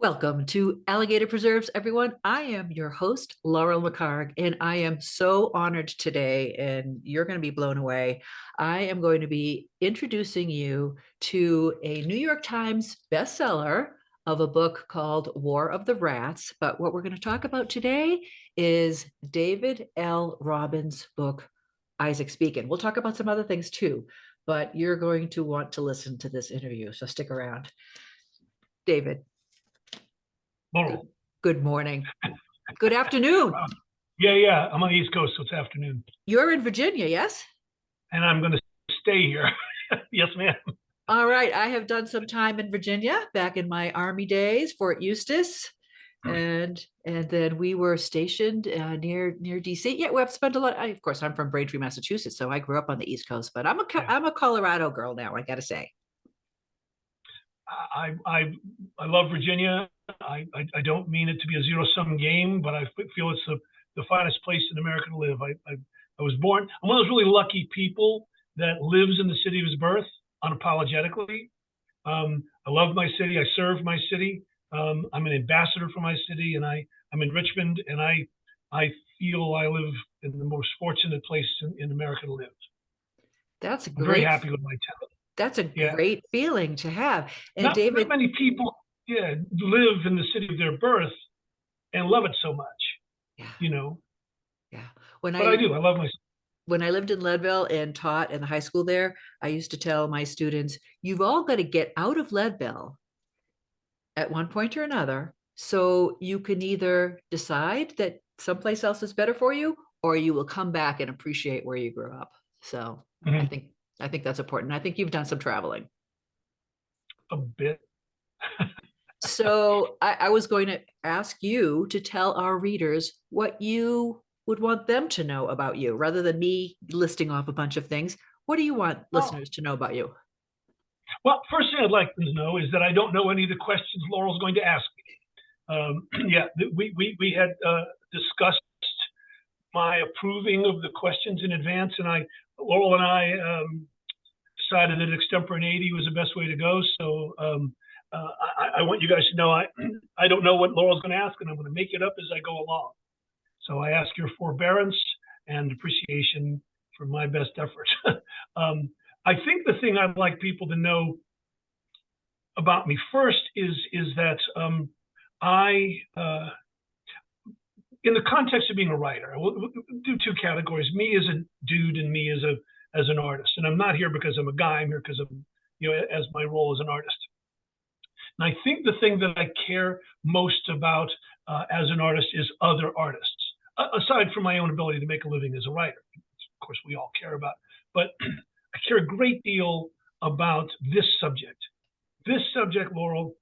Welcome to Alligator Preserves, everyone. I am your host, Laurel McHargue, and I am so honored today, and you're going to be blown away. I am going to be introducing you to a New York Times bestseller of a book called War of the Rats. But what we're going to talk about today is David L. Robbins' book, Isaac's Beacon. We'll talk about some other things too, but you're going to want to listen to this interview, so stick around. David. Laurel. Good morning. Good afternoon. Yeah. I'm on the East Coast, so it's afternoon. You're in Virginia, yes? And I'm going to stay here. Yes, ma'am. All right. I have done some time in Virginia back in my Army days, Fort Eustis, and then we were stationed near DC. Yeah, we have spent a lot. Of course, I'm from Braintree, Massachusetts, so I grew up on the East Coast. But I'm a Colorado girl now. I got to say. I love Virginia. I don't mean it to be a zero-sum game, but I feel it's the finest place in America to live. I was born. I'm one of those really lucky people that lives in the city of his birth unapologetically. I love my city. I serve my city. I'm an ambassador for my city, and I'm in Richmond, and I feel I live in the most fortunate place in America to live. That's I'm very happy with my town. That's a great feeling to have. And David, not many people, live in the city of their birth and love it so much. Yeah. Yeah. I do. I love my city. When I lived in Leadville and taught in the high school there, I used to tell my students, you've all got to get out of Leadville at one point or another, so you can either decide that someplace else is better for you, or you will come back and appreciate where you grew up. So I think that's important. I think you've done some traveling. A bit. So I was going to ask you to tell our readers what you would want them to know about you, rather than me listing off a bunch of things. What do you want listeners to know about you? Well, first thing I'd like them to know is that I don't know any of the questions Laurel's going to ask me. We had discussed my approving of the questions in advance, and Laurel and I decided that extemporaneity was the best way to go. So I want you guys to know I don't know what Laurel's going to ask, and I'm going to make it up as I go along. So I ask your forbearance and appreciation for my best efforts. I think the thing I'd like people to know about me first is that in the context of being a writer, we'll do two categories: me as a dude and me as an artist. And I'm not here because I'm a guy. I'm here because of as my role as an artist. And I think the thing that I care most about as an artist is other artists, aside from my own ability to make a living as a writer. Of course, we all care about, but I care a great deal about this subject. This subject, Laurel,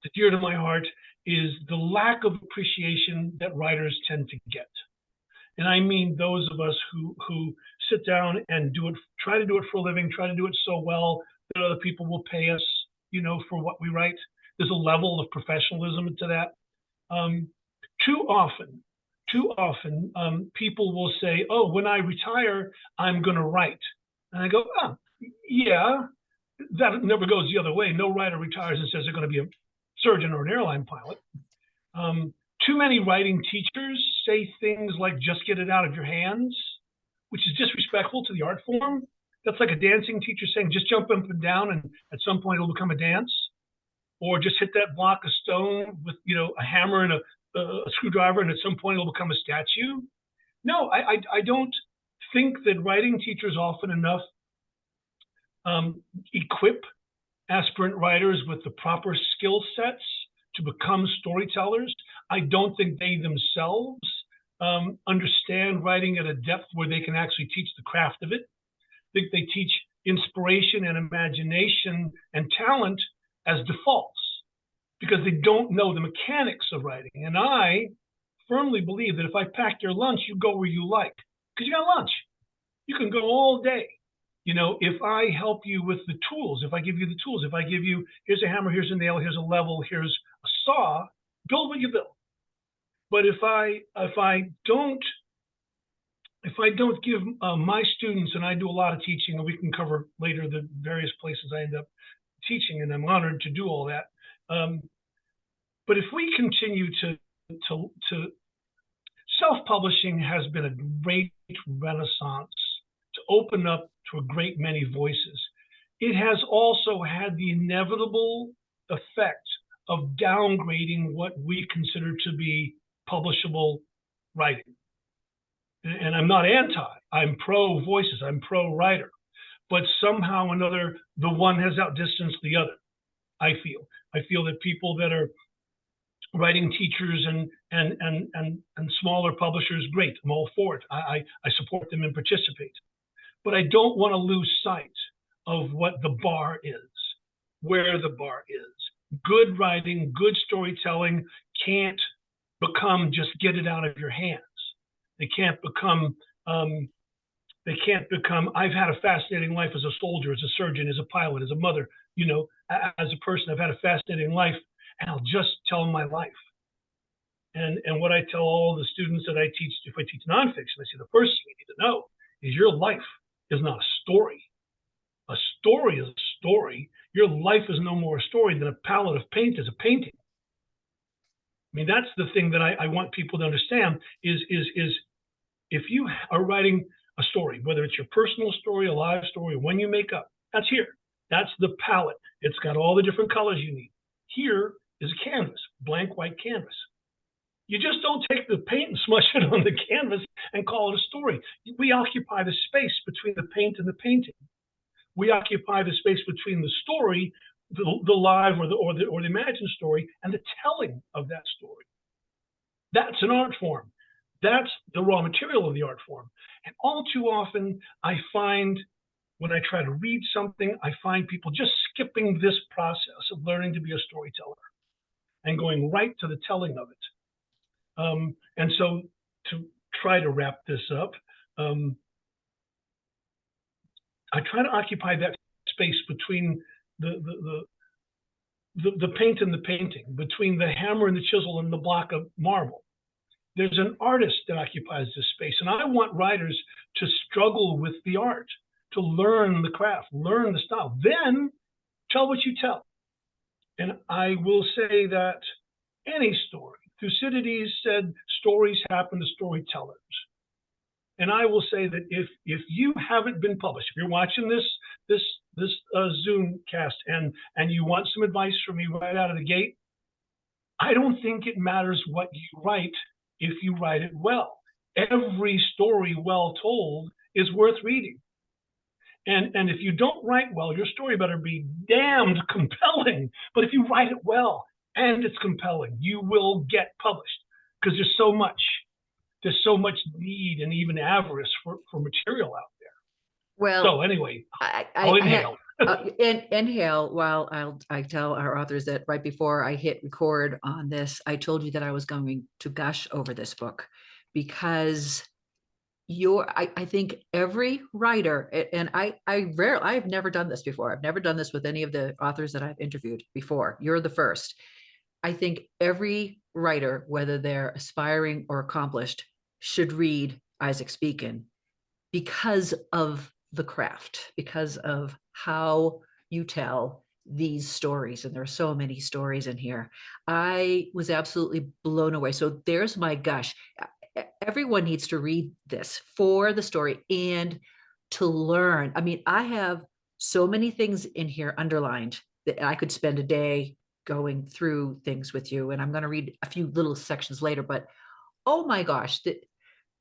that's dear to my heart, is the lack of appreciation that writers tend to get. And I mean those of us who sit down and try to do it for a living, try to do it so well that other people will pay us, for what we write. There's a level of professionalism to that. Too often, people will say, "Oh, when I retire, I'm going to write." And I go, "Oh, yeah." That never goes the other way. No writer retires and says they're going to be a surgeon or an airline pilot. Too many writing teachers say things like, "Just get it out of your hands," which is disrespectful to the art form. That's like a dancing teacher saying, "Just jump up and down, and at some point it'll become a dance," or "Just hit that block of stone with a hammer and a screwdriver, and at some point it'll become a statue." No, I don't think that writing teachers often enough equip aspirant writers with the proper skill sets to become storytellers. I don't think they themselves understand writing at a depth where they can actually teach the craft of it. I think they teach inspiration and imagination and talent as defaults because they don't know the mechanics of writing. And I firmly believe that if I pack your lunch, you go where you like, because you got lunch. You can go all day. If I help you with the tools, if I give you the tools, if I give you, here's a hammer, here's a nail, here's a level, here's a saw, build what you build. But if I don't give my students, and I do a lot of teaching, and we can cover later the various places I end up teaching, and I'm honored to do all that. But if we continue to self-publishing has been a great renaissance to open up to a great many voices. It has also had the inevitable effect of downgrading what we consider to be publishable writing. And I'm not anti, I'm pro voices, I'm pro writer, but somehow or another, the one has outdistanced the other, I feel. I feel that people that are writing teachers and smaller publishers, great, I'm all for it. I support them and participate. But I don't want to lose sight of what the bar is, where the bar is. Good writing, good storytelling can't become just get it out of your hands. They can't become, I've had a fascinating life as a soldier, as a surgeon, as a pilot, as a mother, you know, as a person, I've had a fascinating life, and I'll just tell my life. And what I tell all the students that I teach, if I teach nonfiction, I say the first thing you need to know is your life is not a story. A story is a story. Your life is no more a story than a palette of paint is a painting. I mean, that's the thing that I want people to understand is if you are writing a story, whether it's your personal story, a live story, one you make up, that's here. That's the palette. It's got all the different colors you need. Here is a canvas, blank white canvas. You just don't take the paint and smush it on the canvas and call it a story. We occupy the space between the paint and the painting. We occupy the space between the story, the live or the imagined story, and the telling of that story. That's an art form. That's the raw material of the art form. And all too often, I find when I try to read something, I find people just skipping this process of learning to be a storyteller and going right to the telling of it. And so to try to wrap this up, I try to occupy that space between the paint and the painting, between the hammer and the chisel and the block of marble. There's an artist that occupies this space. And I want writers to struggle with the art, to learn the craft, learn the style, then tell what you tell. And I will say that any story, Thucydides said, stories happen to storytellers. And I will say that if you haven't been published, if you're watching this Zoom cast and you want some advice from me right out of the gate, I don't think it matters what you write if you write it well. Every story well told is worth reading. And if you don't write well, your story better be damned compelling. But if you write it well and it's compelling, you will get published because there's so much need and even avarice for material out there. Well, so anyway, I'll inhale. Inhale while I tell our authors that right before I hit record on this, I told you that I was going to gush over this book because I think every writer, and I've never done this before. I've never done this with any of the authors that I've interviewed before. You're the first. I think every writer, whether they're aspiring or accomplished, should read Isaac Speakin because of the craft, because of how you tell these stories. And there are so many stories in here. I was absolutely blown away. So there's my gush. Everyone needs to read this for the story and to learn. I mean, I have so many things in here underlined that I could spend a day going through things with you. And I'm going to read a few little sections later, but oh my gosh,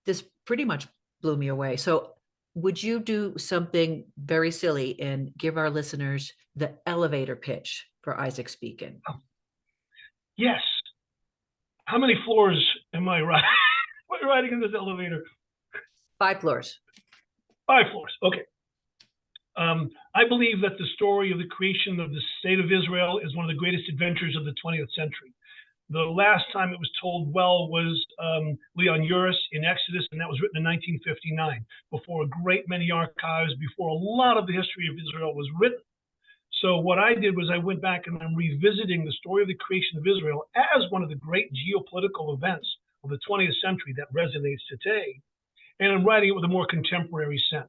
this pretty much blew me away. So would you do something very silly and give our listeners the elevator pitch for Isaac Speakin? Yes. How many floors am I riding? What are you riding in this elevator? 5 floors. 5 floors. Okay. I believe that the story of the creation of the state of Israel is one of the greatest adventures of the 20th century. The last time it was told well was Leon Uris in Exodus, and that was written in 1959, before a great many archives, before a lot of the history of Israel was written. So what I did was I went back and I'm revisiting the story of the creation of Israel as one of the great geopolitical events of the 20th century that resonates today. And I'm writing it with a more contemporary sense.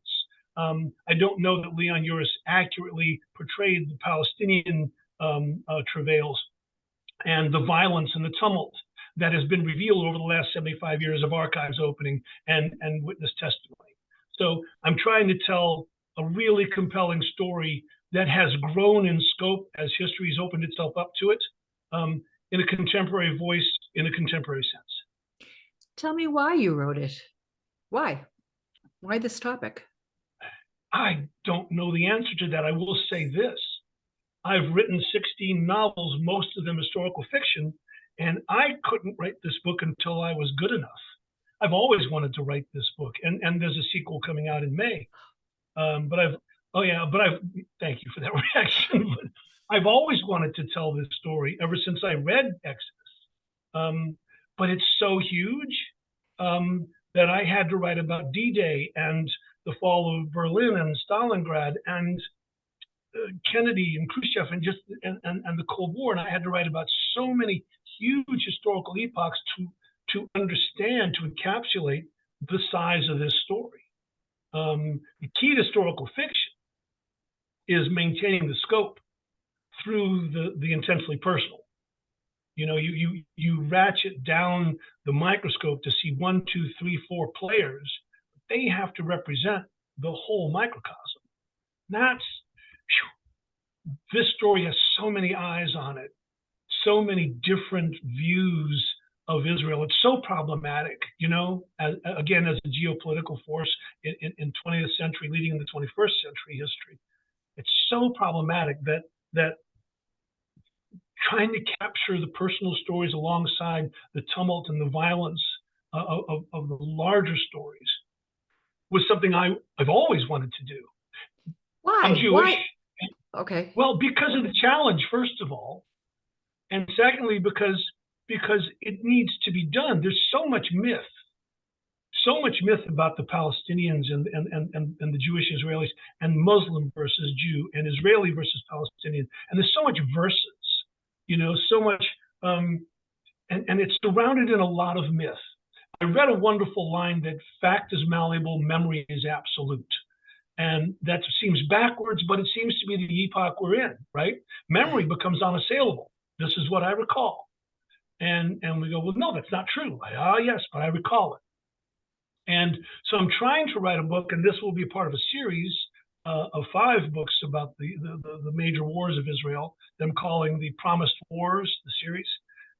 I don't know that Leon Uris accurately portrayed the Palestinian travails and the violence and the tumult that has been revealed over the last 75 years of archives opening and witness testimony. So I'm trying to tell a really compelling story that has grown in scope as history has opened itself up to it, in a contemporary voice, in a contemporary sense. Tell me why you wrote it. Why? Why this topic? I don't know the answer to that. I will say this. I've written 16 novels, most of them historical fiction, and I couldn't write this book until I was good enough. I've always wanted to write this book, and there's a sequel coming out in May. Thank you for that reaction. But I've always wanted to tell this story ever since I read Exodus. But it's so huge that I had to write about D-Day and the fall of Berlin and Stalingrad and Kennedy and Khrushchev and the Cold War, and I had to write about so many huge historical epochs to understand, to encapsulate the size of this story. The key to historical fiction is maintaining the scope through the intensely personal. You know, you ratchet down the microscope to see 1, 2, 3, 4 players. They have to represent the whole microcosm. This story has so many eyes on it, so many different views of Israel. It's so problematic, you know, as a geopolitical force in 20th century, leading into 21st century history. It's so problematic that trying to capture the personal stories alongside the tumult and the violence of the larger stories was something I've always wanted to do. Why? I'm Jewish. Why? Okay. Well, because of the challenge, first of all, and secondly, because it needs to be done. There's so much myth about the Palestinians and the Jewish Israelis, and Muslim versus Jew, and Israeli versus Palestinian, and there's so much versus, you know, so much, and it's surrounded in a lot of myth. I read a wonderful line that fact is malleable, memory is absolute. And that seems backwards, but it seems to be the epoch we're in, right? Memory becomes unassailable. This is what I recall. And we go, well, no, that's not true. Yes, but I recall it. And so I'm trying to write a book, and this will be part of a series of 5 books about the major wars of Israel. I'm calling the Promised Wars, the series.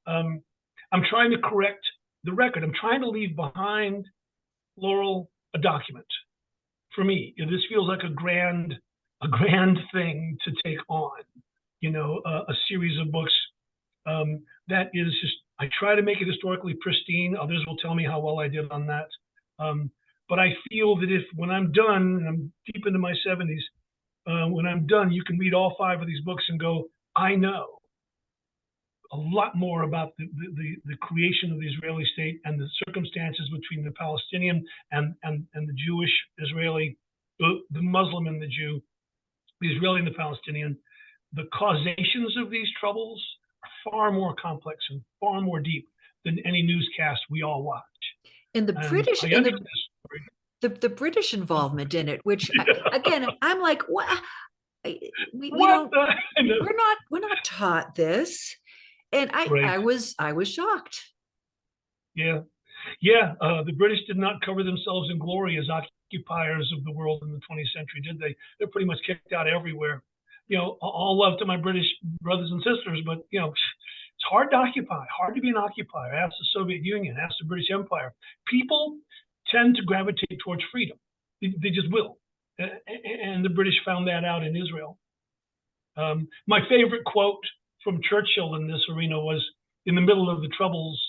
I'm trying to correct the record. I'm trying to leave behind, Laurel, a document. For me, this feels like a grand thing to take on, you know, a series of books that is just, I try to make it historically pristine. Others will tell me how well I did on that. But I feel that when I'm done, and I'm deep into my 70s, when I'm done, you can read all 5 of these books and go, I know a lot more about the creation of the Israeli state and the circumstances between the Palestinian and the Jewish Israeli, the Muslim and the Jew, the Israeli and the Palestinian. The causations of these troubles are far more complex and far more deep than any newscast we all watch. And the British, and the British involvement in it, which again, I'm like, what? We're not taught this. And I was shocked. Yeah. The British did not cover themselves in glory as occupiers of the world in the 20th century, did they? They're pretty much kicked out everywhere. You know, all love to my British brothers and sisters, but you know, it's hard to occupy, hard to be an occupier. Ask the Soviet Union, ask the British Empire. People tend to gravitate towards freedom. They just will. And the British found that out in Israel. My favorite quote from Churchill in this arena was, in the middle of the Troubles,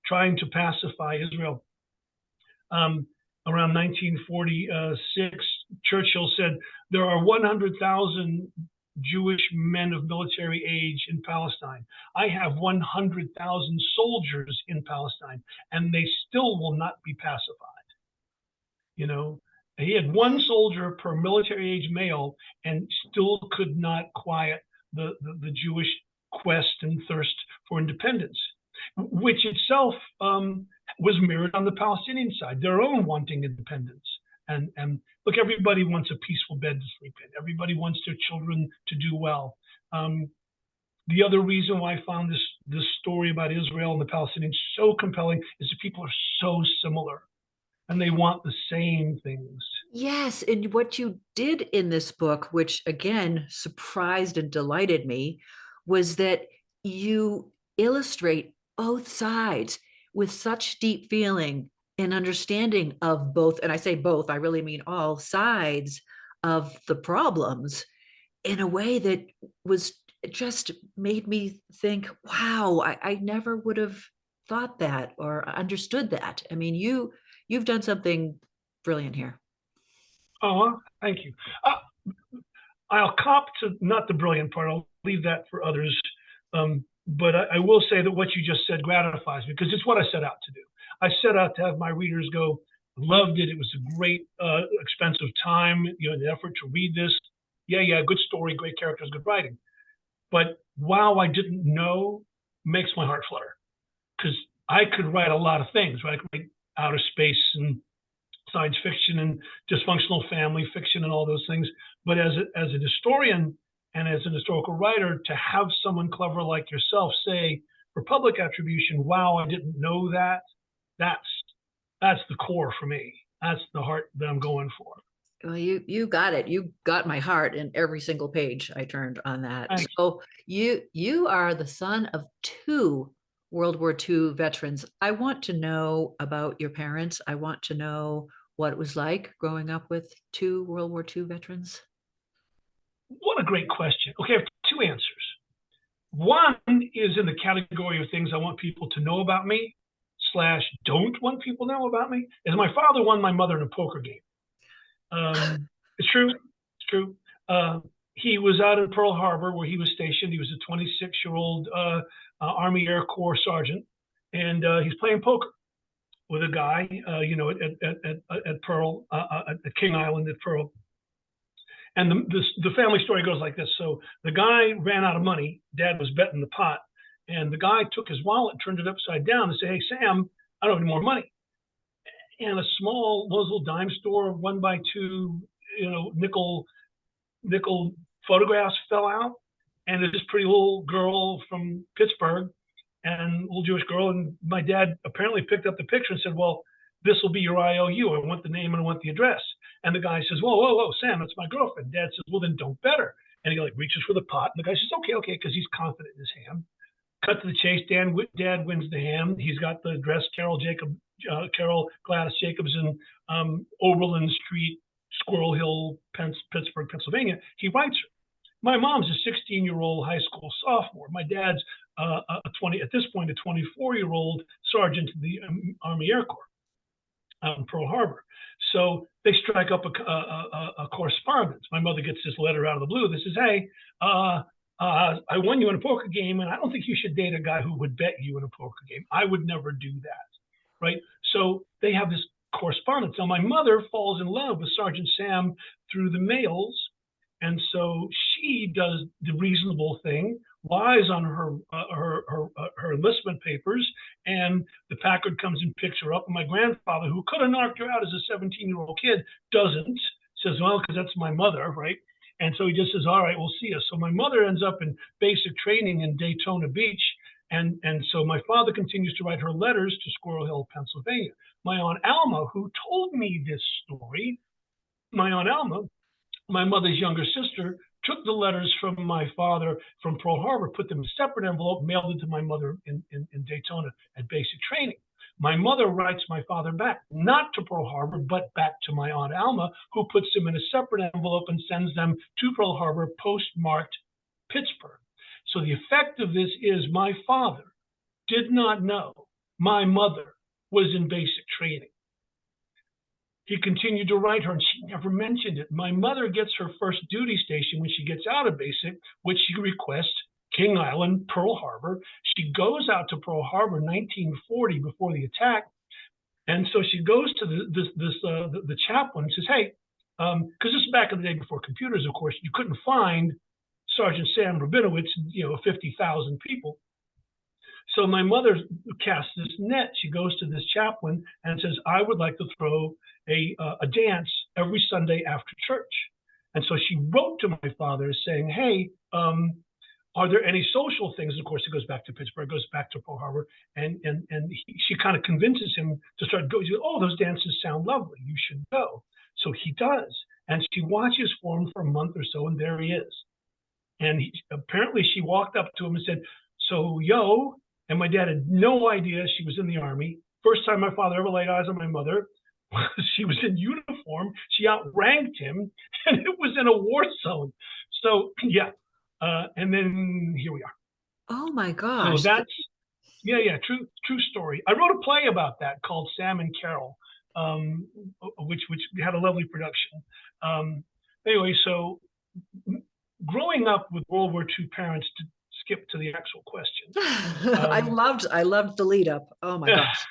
trying to pacify Israel. Around 1946, Churchill said, there are 100,000 Jewish men of military age in Palestine. I have 100,000 soldiers in Palestine, and they still will not be pacified. You know, he had 1 soldier per military age male and still could not quiet the Jewish quest and thirst for independence, which itself was mirrored on the Palestinian side, their own wanting independence. And look, everybody wants a peaceful bed to sleep in. Everybody wants their children to do well. The other reason why I found this story about Israel and the Palestinians so compelling is that people are so similar and they want the same things. Yes, and what you did in this book, which again surprised and delighted me, was that you illustrate both sides with such deep feeling and understanding of both, and I say both, I really mean all sides of the problems in a way that was just made me think, wow, I never would have thought that or understood that. I mean, you've done something brilliant here. Oh, thank you. I'll cop to not the brilliant part. I'll leave that for others. But I will say that what you just said gratifies me because it's what I set out to do. I set out to have my readers go, loved it. It was a great, expensive time, the effort to read this. Yeah, good story, great characters, good writing. But wow, I didn't know makes my heart flutter because I could write a lot of things, right? I could write outer space and science fiction and dysfunctional family fiction and all those things. But as a historian and as an historical writer, to have someone clever like yourself say for public attribution, wow, I didn't know that, that's the core for me. That's the heart that I'm going for. Well, you got it. You got my heart in every single page I turned on that. Thanks. So you are the son of two World War II veterans. I want to know about your parents. I want to know what it was like growing up with two World War II veterans. What a great question. Okay, I have two answers. One is in the category of things I want people to know about me / don't want people to know about me, is my father won my mother in a poker game. It's true. It's true. He was out in Pearl Harbor where he was stationed. He was a 26-year-old Army Air Corps sergeant, and he's playing poker with a guy, at Pearl, at King Island at Pearl. And the family story goes like this. So the guy ran out of money. Dad was betting the pot. And the guy took his wallet, turned it upside down and said, hey, Sam, I don't have any more money. And a small little dime store, 1x2, nickel photographs fell out. And there's this pretty little girl from Pittsburgh and little Jewish girl. And my dad apparently picked up the picture and said, well, this will be your IOU. I want the name and I want the address. And the guy says, whoa, Sam, that's my girlfriend. Dad says, well, then don't bet her. And he reaches for the pot. And the guy says, okay, because he's confident in his hand. Cut to the chase. Dad wins the hand. He's got the address, Carol Gladys Jacobs in Oberlin Street, Squirrel Hill, Pittsburgh, Pennsylvania. He writes her. My mom's a 16-year-old high school sophomore. My dad's at this point, a 24-year-old sergeant in the Army Air Corps out in Pearl Harbor. So they strike up a correspondence. My mother gets this letter out of the blue that says, hey, I won you in a poker game, and I don't think you should date a guy who would bet you in a poker game. I would never do that, right? So they have this correspondence. Now, my mother falls in love with Sergeant Sam through the mails, and so she does the reasonable thing, lies on her enlistment papers, and the Packard comes and picks her up. And my grandfather, who could have knocked her out as a 17-year-old kid, doesn't. Says, well, because that's my mother, right? And so he just says, all right, we'll see you. So my mother ends up in basic training in Daytona Beach. And so my father continues to write her letters to Squirrel Hill, Pennsylvania. My Aunt Alma, who told me this story, my Aunt Alma, my mother's younger sister, took the letters from my father from Pearl Harbor, put them in a separate envelope, mailed it to my mother in Daytona at basic training. My mother writes my father back, not to Pearl Harbor, but back to my Aunt Alma, who puts them in a separate envelope and sends them to Pearl Harbor, postmarked Pittsburgh. So the effect of this is my father did not know my mother was in basic training. He continued to write her, and she never mentioned it. My mother gets her first duty station when she gets out of basic, which she requests King Island, Pearl Harbor. She goes out to Pearl Harbor 1940 before the attack. And so she goes to the chaplain and says, hey, because this is back in the day before computers, of course, you couldn't find Sergeant Sam Rabinowitz, 50,000 people. So my mother casts this net. She goes to this chaplain and says, I would like to throw a dance every Sunday after church. And so she wrote to my father saying, hey, are there any social things? And of course, it goes back to Pittsburgh, goes back to Pearl Harbor, and she kind of convinces him to start going. Oh, those dances sound lovely. You should go. So he does, and she watches for him for a month or so, and there he is. And apparently, she walked up to him and said, "So, yo," and my dad had no idea she was in the Army. First time my father ever laid eyes on my mother. She was in uniform. She outranked him, and it was in a war zone. So, yeah. And then here we are. Oh my So gosh. that's true story. I wrote a play about that called Sam and Carol, which had a lovely production. Anyway, so growing up with World War II parents, to skip to the actual question, I loved the lead up. Oh my gosh.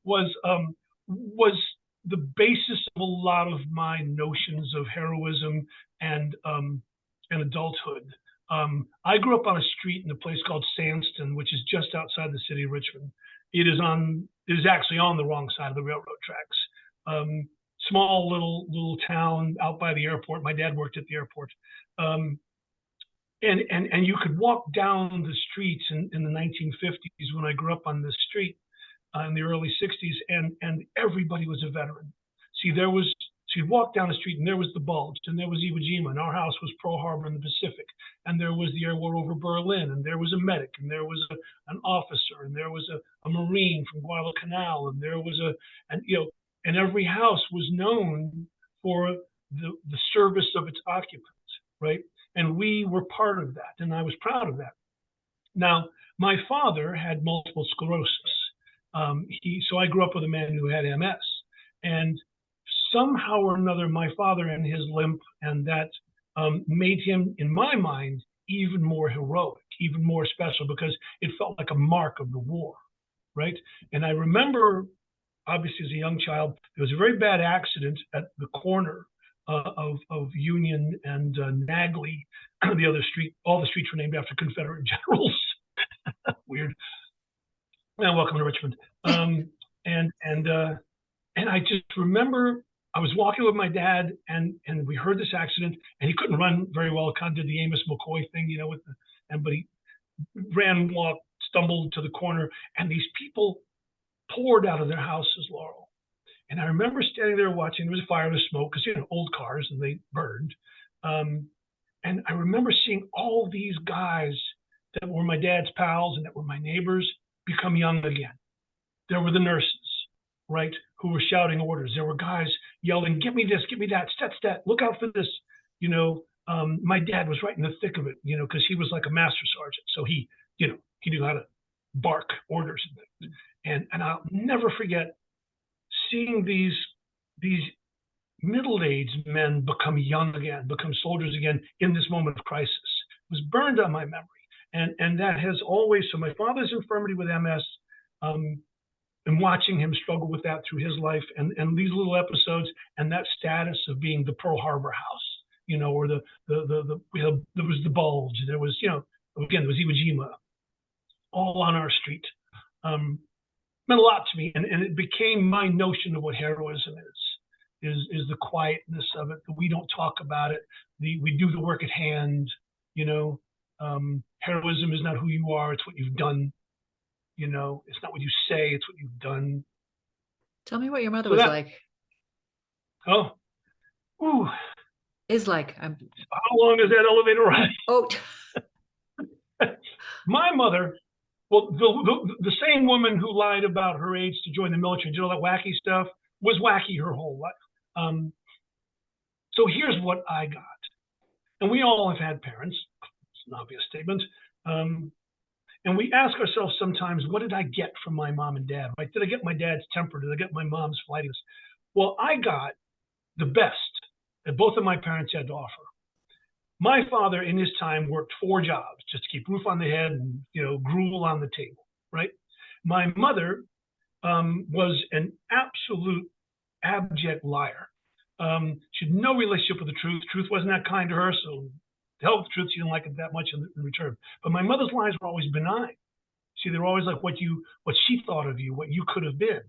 was the basis of a lot of my notions of heroism and adulthood. I grew up on a street in a place called Sandston, which is just outside the city of Richmond. It is actually on the wrong side of the railroad tracks. Small little town out by the airport. My dad worked at the airport. And you could walk down the streets in the 1950s when I grew up on this street in the early 60s, and everybody was a veteran. See, so you'd walk down the street, and there was the Bulge, and there was Iwo Jima, and our house was Pearl Harbor in the Pacific, and there was the air war over Berlin, and there was a medic, and there was an officer, and there was a Marine from Guadalcanal, and there was and every house was known for the service of its occupants, right? And we were part of that, and I was proud of that. Now, my father had multiple sclerosis. So I grew up with a man who had MS, and somehow or another, my father and his limp and that made him, in my mind, even more heroic, even more special, because it felt like a mark of the war, right? And I remember, obviously, as a young child, there was a very bad accident at the corner of Union and Nagley, the other street. All the streets were named after Confederate generals. Weird. And welcome to Richmond. And I just remember I was walking with my dad, and we heard this accident, and he couldn't run very well. Kind of did the Amos McCoy thing, but he ran, walked, stumbled to the corner, and these people poured out of their houses, Laurel. And I remember standing there watching. There was a fire, there was smoke, because old cars, and they burned. And I remember seeing all these guys that were my dad's pals and that were my neighbors become young again. There were the nurses, right, who were shouting orders. There were guys yelling, "Get me this, get me that, stat, look out for this." My dad was right in the thick of it, because he was like a master sergeant. So he knew how to bark orders and things. And I'll never forget seeing these middle-aged men become young again, become soldiers again in this moment of crisis. It was burned on my memory. And that has always, so my father's infirmity with MS, and watching him struggle with that through his life, and these little episodes, and that status of being the Pearl Harbor house, or there was the Bulge, there was, again, there was Iwo Jima, all on our street. Meant a lot to me, and it became my notion of what heroism is the quietness of it, that we don't talk about it, we do the work at hand, heroism is not who you are, it's what you've done. It's not what you say, it's what you've done. Tell me what your mother was like. Oh, ooh. Is like. How long is that elevator ride? Oh. My mother, well, the same woman who lied about her age to join the military and did all that wacky stuff, was wacky her whole life. So here's what I got. And we all have had parents. It's an obvious statement. And we ask ourselves sometimes, what did I get from my mom and dad? Right? Did I get my dad's temper? Did I get my mom's flightiness? Well, I got the best that both of my parents had to offer. My father, in his time, worked 4 jobs just to keep roof on the head and gruel on the table. Right? My mother was an absolute abject liar. She had no relationship with the truth. Truth wasn't that kind to her, so to hell with the truth, she didn't like it that much in return. But my mother's lies were always benign. See, they were always like what she thought of you, what you could have been.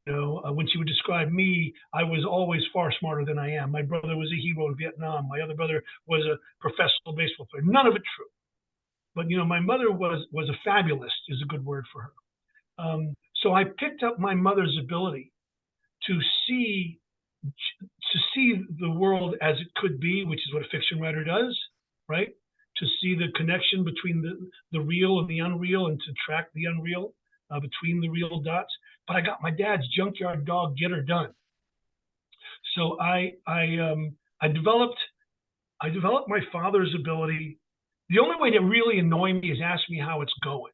When she would describe me, I was always far smarter than I am. My brother was a hero in Vietnam. My other brother was a professional baseball player. None of it true. but my mother was a fabulist, is a good word for her. So I picked up my mother's ability to see the world as it could be, which is what a fiction writer does, right? To see the connection between the real and the unreal, and to track the unreal between the real dots. But I got my dad's junkyard dog get her done. So I developed my father's ability. The only way to really annoy me is ask me how it's going,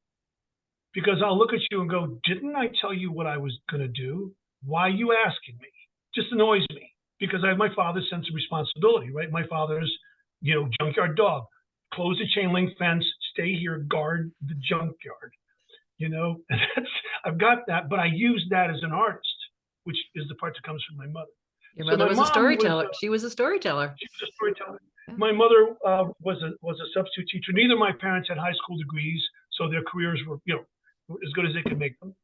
because I'll look at you and go, didn't I tell you what I was going to do? Why are you asking me? Just annoys me, because I have my father's sense of responsibility, right? My father's, junkyard dog, close the chain link fence, stay here, guard the junkyard, and I've got that, but I use that as an artist, which is the part that comes from my mother. Your mother was a storyteller. She was a storyteller. She was a storyteller. Yeah. My mother was a substitute teacher. Neither of my parents had high school degrees, so their careers were, as good as they could make them.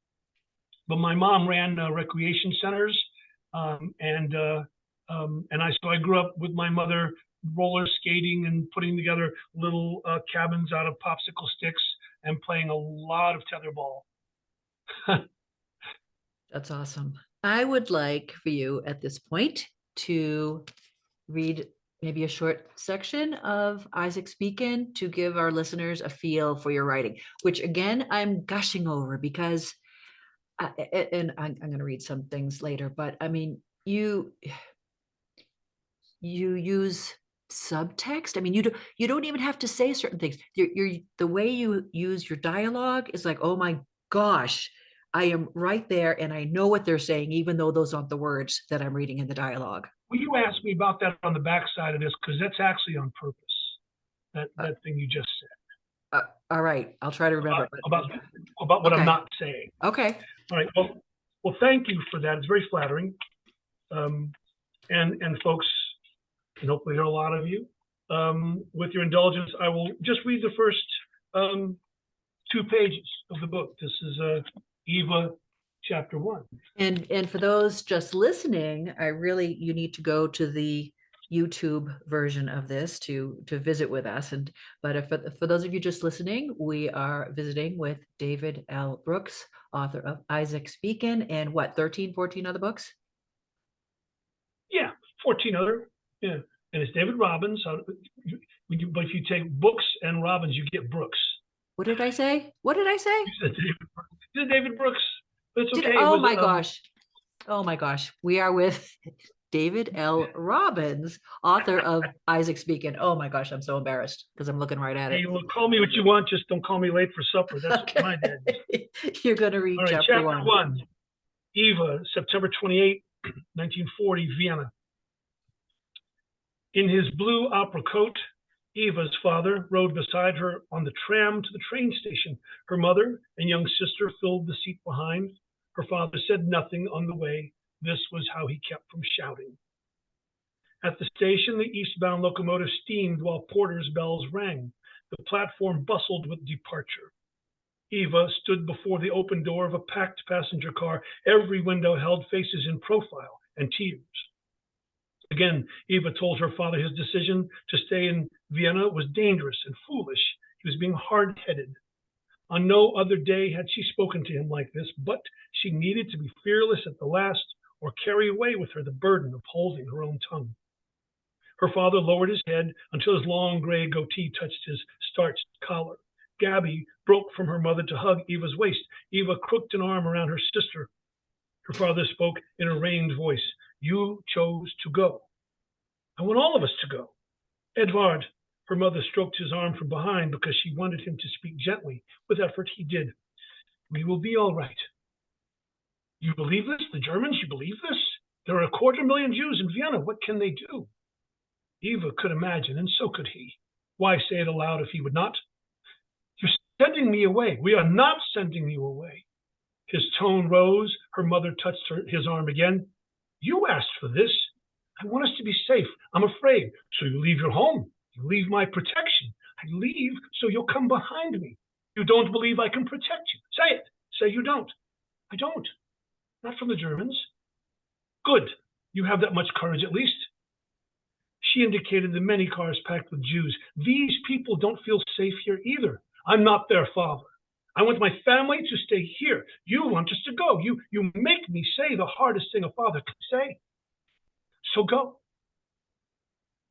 But my mom ran recreation centers, and I grew up with my mother roller skating and putting together little cabins out of popsicle sticks and playing a lot of tetherball. That's awesome. I would like for you at this point to read maybe a short section of Isaac's Beacon to give our listeners a feel for your writing, which again, I'm gushing over because, and I'm going to read some things later, but I mean, you use subtext. I mean, you don't even have to say certain things. The way you use your dialogue is like, oh my gosh, I am right there and I know what they're saying, even though those aren't the words that I'm reading in the dialogue. Will you ask me about that on the backside of this? Because that's actually on purpose. That thing you just said. All right, I'll try to remember. About what I'm not saying. Okay. All right. Well, thank you for that. It's very flattering. And folks, and hopefully there are a lot of you. With your indulgence, I will just read the first 2 pages of the book. This is Eva, chapter 1. And for those just listening, you need to go to the YouTube version of this to visit with us. But for those of you just listening, we are visiting with David L. Brooks, author of Isaac's Beacon, and 13, 14 other books? Yeah, 14 other. Yeah, and it's David Robbins. But if you take books and Robbins, you get Brooks. What did I say? You said David Brooks. But it's okay. Oh my gosh. Oh my gosh. We are with David L. Robbins, author of Isaac's Beacon. Oh my gosh, I'm so embarrassed because I'm looking right at it. Hey, well, call me what you want, just don't call me late for supper. That's okay. What my dad did. You're going to read All right, chapter 1. Eva, September 28, 1940, Vienna. In his blue opera coat, Eva's father rode beside her on the tram to the train station. Her mother and young sister filled the seat behind. Her father said nothing on the way. This was how he kept from shouting. At the station, the eastbound locomotive steamed while porter's bells rang. The platform bustled with departure. Eva stood before the open door of a packed passenger car. Every window held faces in profile and tears. Again, Eva told her father his decision to stay in Vienna was dangerous and foolish. He was being hard-headed. On no other day had she spoken to him like this, but she needed to be fearless at the last or carry away with her the burden of holding her own tongue. Her father lowered his head until his long gray goatee touched his starched collar. Gabby broke from her mother to hug Eva's waist. Eva crooked an arm around her sister. Her father spoke in a rained voice. You chose to go. I want all of us to go. Edvard, her mother stroked his arm from behind because she wanted him to speak gently. With effort, he did. We will be all right. You believe this? The Germans, you believe this? There are 250,000 Jews in Vienna. What can they do? Eva could imagine, and so could he. Why say it aloud if he would not? You're sending me away. We are not sending you away. His tone rose. Her mother touched his arm again. You asked for this. I want us to be safe. I'm afraid. So you leave your home. You leave my protection. I leave so you'll come behind me. You don't believe I can protect you. Say it. Say you don't. I don't. Not from the Germans. Good. You have that much courage at least. She indicated the many cars packed with Jews. These people don't feel safe here either. I'm not their father. I want my family to stay here. You want us to go. You make me say the hardest thing a father can say. So go.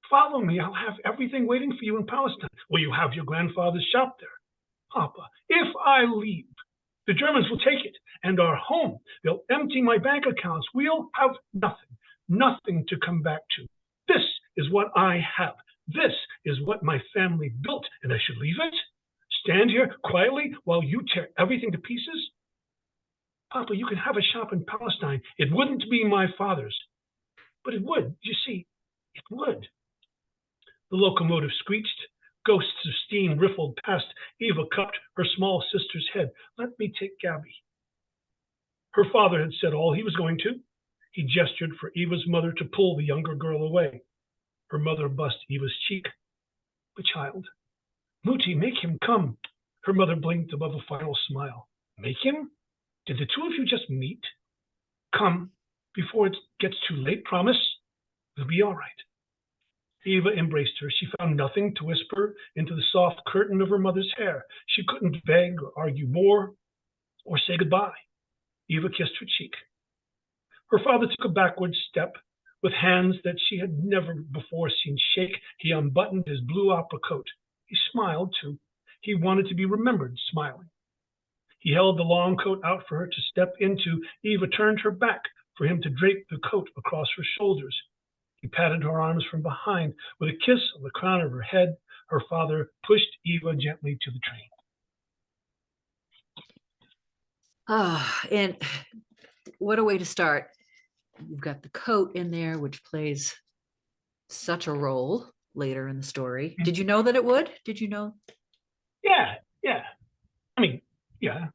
Follow me. I'll have everything waiting for you in Palestine. Will you have your grandfather's shop there? Papa, if I leave, the Germans will take it and our home. They'll empty my bank accounts. We'll have nothing to come back to. This is what I have. This is what my family built, and I should leave it? Stand here quietly while you tear everything to pieces? Papa, you can have a shop in Palestine. It wouldn't be my father's. But it would, you see, it would. The locomotive screeched. Ghosts of steam riffled past. Eva cupped her small sister's head. Let me take Gabby. Her father had said all he was going to. He gestured for Eva's mother to pull the younger girl away. Her mother bussed Eva's cheek. But child, Muti, make him come. Her mother blinked above a final smile. Make him? Did the two of you just meet? Come, before it gets too late, promise. We'll be all right. Eva embraced her. She found nothing to whisper into the soft curtain of her mother's hair. She couldn't beg or argue more or say goodbye. Eva kissed her cheek. Her father took a backward step. With hands that she had never before seen shake, he unbuttoned his blue opera coat. He smiled, too. He wanted to be remembered smiling. He held the long coat out for her to step into. Eva turned her back for him to drape the coat across her shoulders. He patted her arms from behind. With a kiss on the crown of her head, her father pushed Eva gently to the train. Ah, and what a way to start. You've got the coat in there, which plays such a role later in the story. Did you know that it would? Did you know? Yeah. I mean, yeah.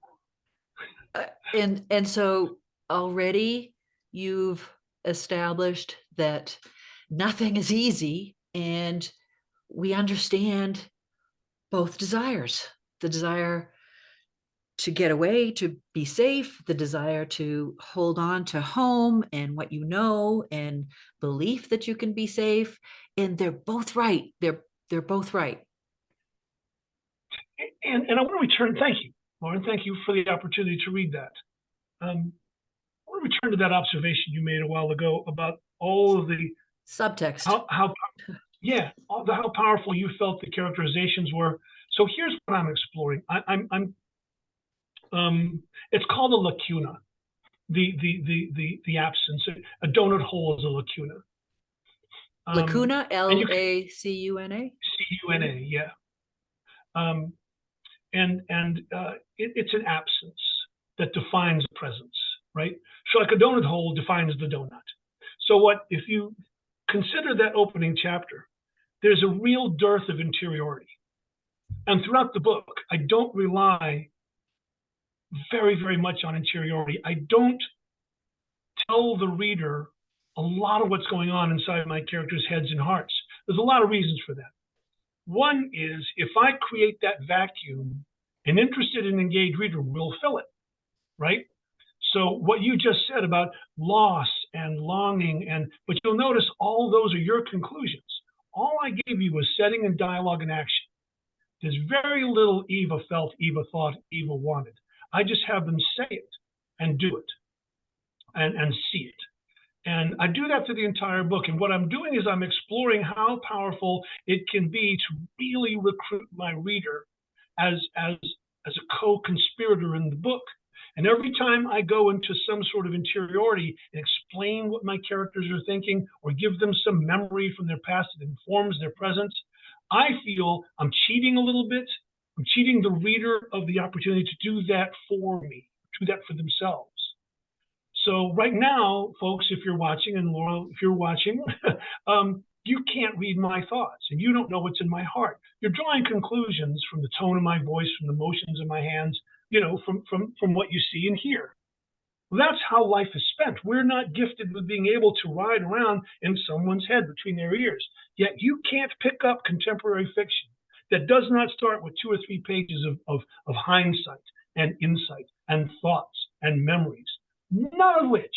And so already you've established that nothing is easy, and we understand both desires, the desire to get away, to be safe, the desire to hold on to home and what you know, and belief that you can be safe. And they're both right. They're both right. And I want to return, thank you, Lauren, thank you for the opportunity to read that. I want to return to that observation you made a while ago about all of the Subtext. how powerful you felt the characterizations were. So here's what I'm exploring. It's called a lacuna, the absence. A donut hole is a lacuna. Lacuna, Lacuna. Cuna, yeah. It's an absence that defines presence, right? So like a donut hole defines the donut. So what if you consider that opening chapter, there's a real dearth of interiority. And throughout the book, I don't rely very, very much on interiority. I don't tell the reader a lot of what's going on inside my characters' heads and hearts. There's a lot of reasons for that. One is if I create that vacuum, an interested and engaged reader will fill it, right? So what you just said about loss and longing, but you'll notice all those are your conclusions. All I gave you was setting and dialogue and action. There's very little Eva felt, Eva thought, Eva wanted. I just have them say it and do it and see it. And I do that through the entire book. And what I'm doing is I'm exploring how powerful it can be to really recruit my reader as a co-conspirator in the book. And every time I go into some sort of interiority and explain what my characters are thinking or give them some memory from their past that informs their present, I feel I'm cheating a little bit. I'm cheating the reader of the opportunity to do that for me, do that for themselves. So right now, folks, if you're watching, and Laurel, if you're watching, you can't read my thoughts, and you don't know what's in my heart. You're drawing conclusions from the tone of my voice, from the motions of my hands, from what you see and hear. Well, that's how life is spent. We're not gifted with being able to ride around in someone's head between their ears. Yet you can't pick up contemporary fiction that does not start with 2 or 3 pages of hindsight and insight and thoughts and memories, none of which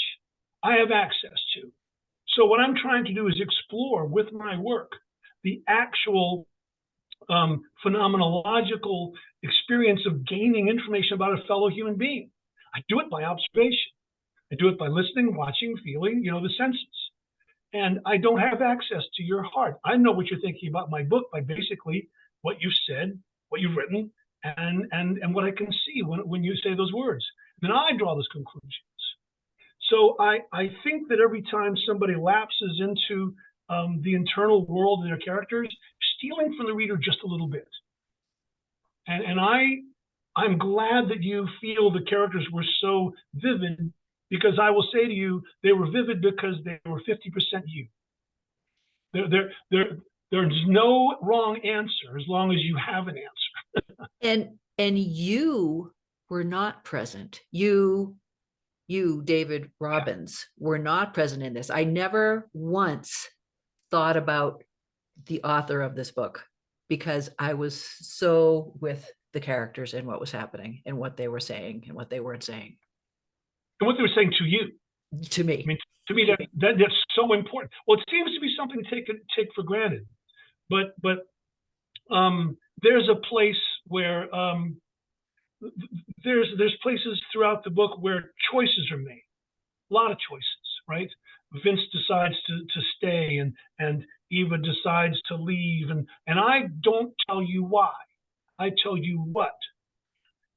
I have access to. So what I'm trying to do is explore with my work the actual phenomenological experience of gaining information about a fellow human being. I do it by observation. I do it by listening, watching, feeling, the senses. And I don't have access to your heart. I know what you're thinking about my book by basically what you've said, what you've written, and what I can see when you say those words. Then I draw those conclusions. So I think that every time somebody lapses into the internal world of their characters, stealing from the reader just a little bit. And I'm glad that you feel the characters were so vivid, because I will say to you, they were vivid because they were 50% you. There's no wrong answer as long as you have an answer. And you were not present. You, David Robbins, were not present in this. I never once thought about the author of this book, because I was so with the characters and what was happening and what they were saying and what they weren't saying. And what they were saying to you. To me. I mean, to me, that's so important. Well, it seems to be something to take for granted. But there's a place where there's places throughout the book where choices are made. A lot of choices, right? Vince decides to stay, and Eva decides to leave, and I don't tell you why. I tell you what.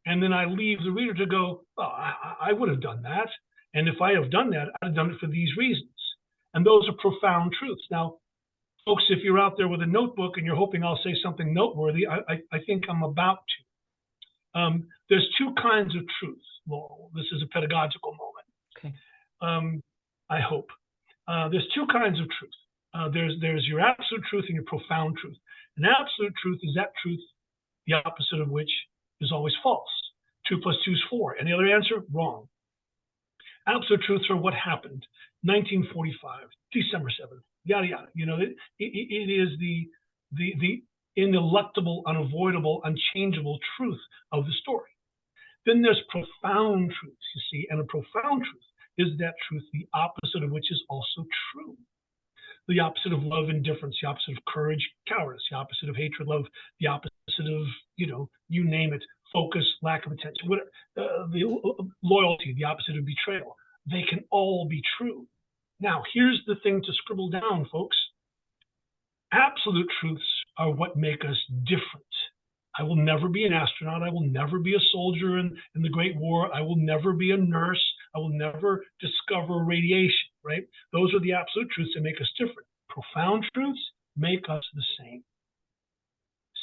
And then I leave the reader to go, oh, I would have done that. And if I have done that, I'd have done it for these reasons. And those are profound truths. Now, folks, if you're out there with a notebook and you're hoping I'll say something noteworthy, I think I'm about to. There's two kinds of truth, Laurel. This is a pedagogical moment. Okay. I hope. There's two kinds of truth. There's your absolute truth and your profound truth. An absolute truth is that truth, the opposite of which is always false. 2 + 2 is 4. Any other answer? Wrong. Absolute truths are what happened. 1945, December 7th, yada, yada. It is the ineluctable, unavoidable, unchangeable truth of the story. Then there's profound truths, you see, and a profound truth is that truth, the opposite of which is also true. The opposite of love, indifference, the opposite of courage, cowardice, the opposite of hatred, love, the opposite of, you name it, focus, lack of attention, whatever, the loyalty, the opposite of betrayal. They can all be true. Now, here's the thing to scribble down, folks. Absolute truths are what make us different. I will never be an astronaut. I will never be a soldier in the Great War. I will never be a nurse. I will never discover radiation, right? Those are the absolute truths that make us different. Profound truths make us the same.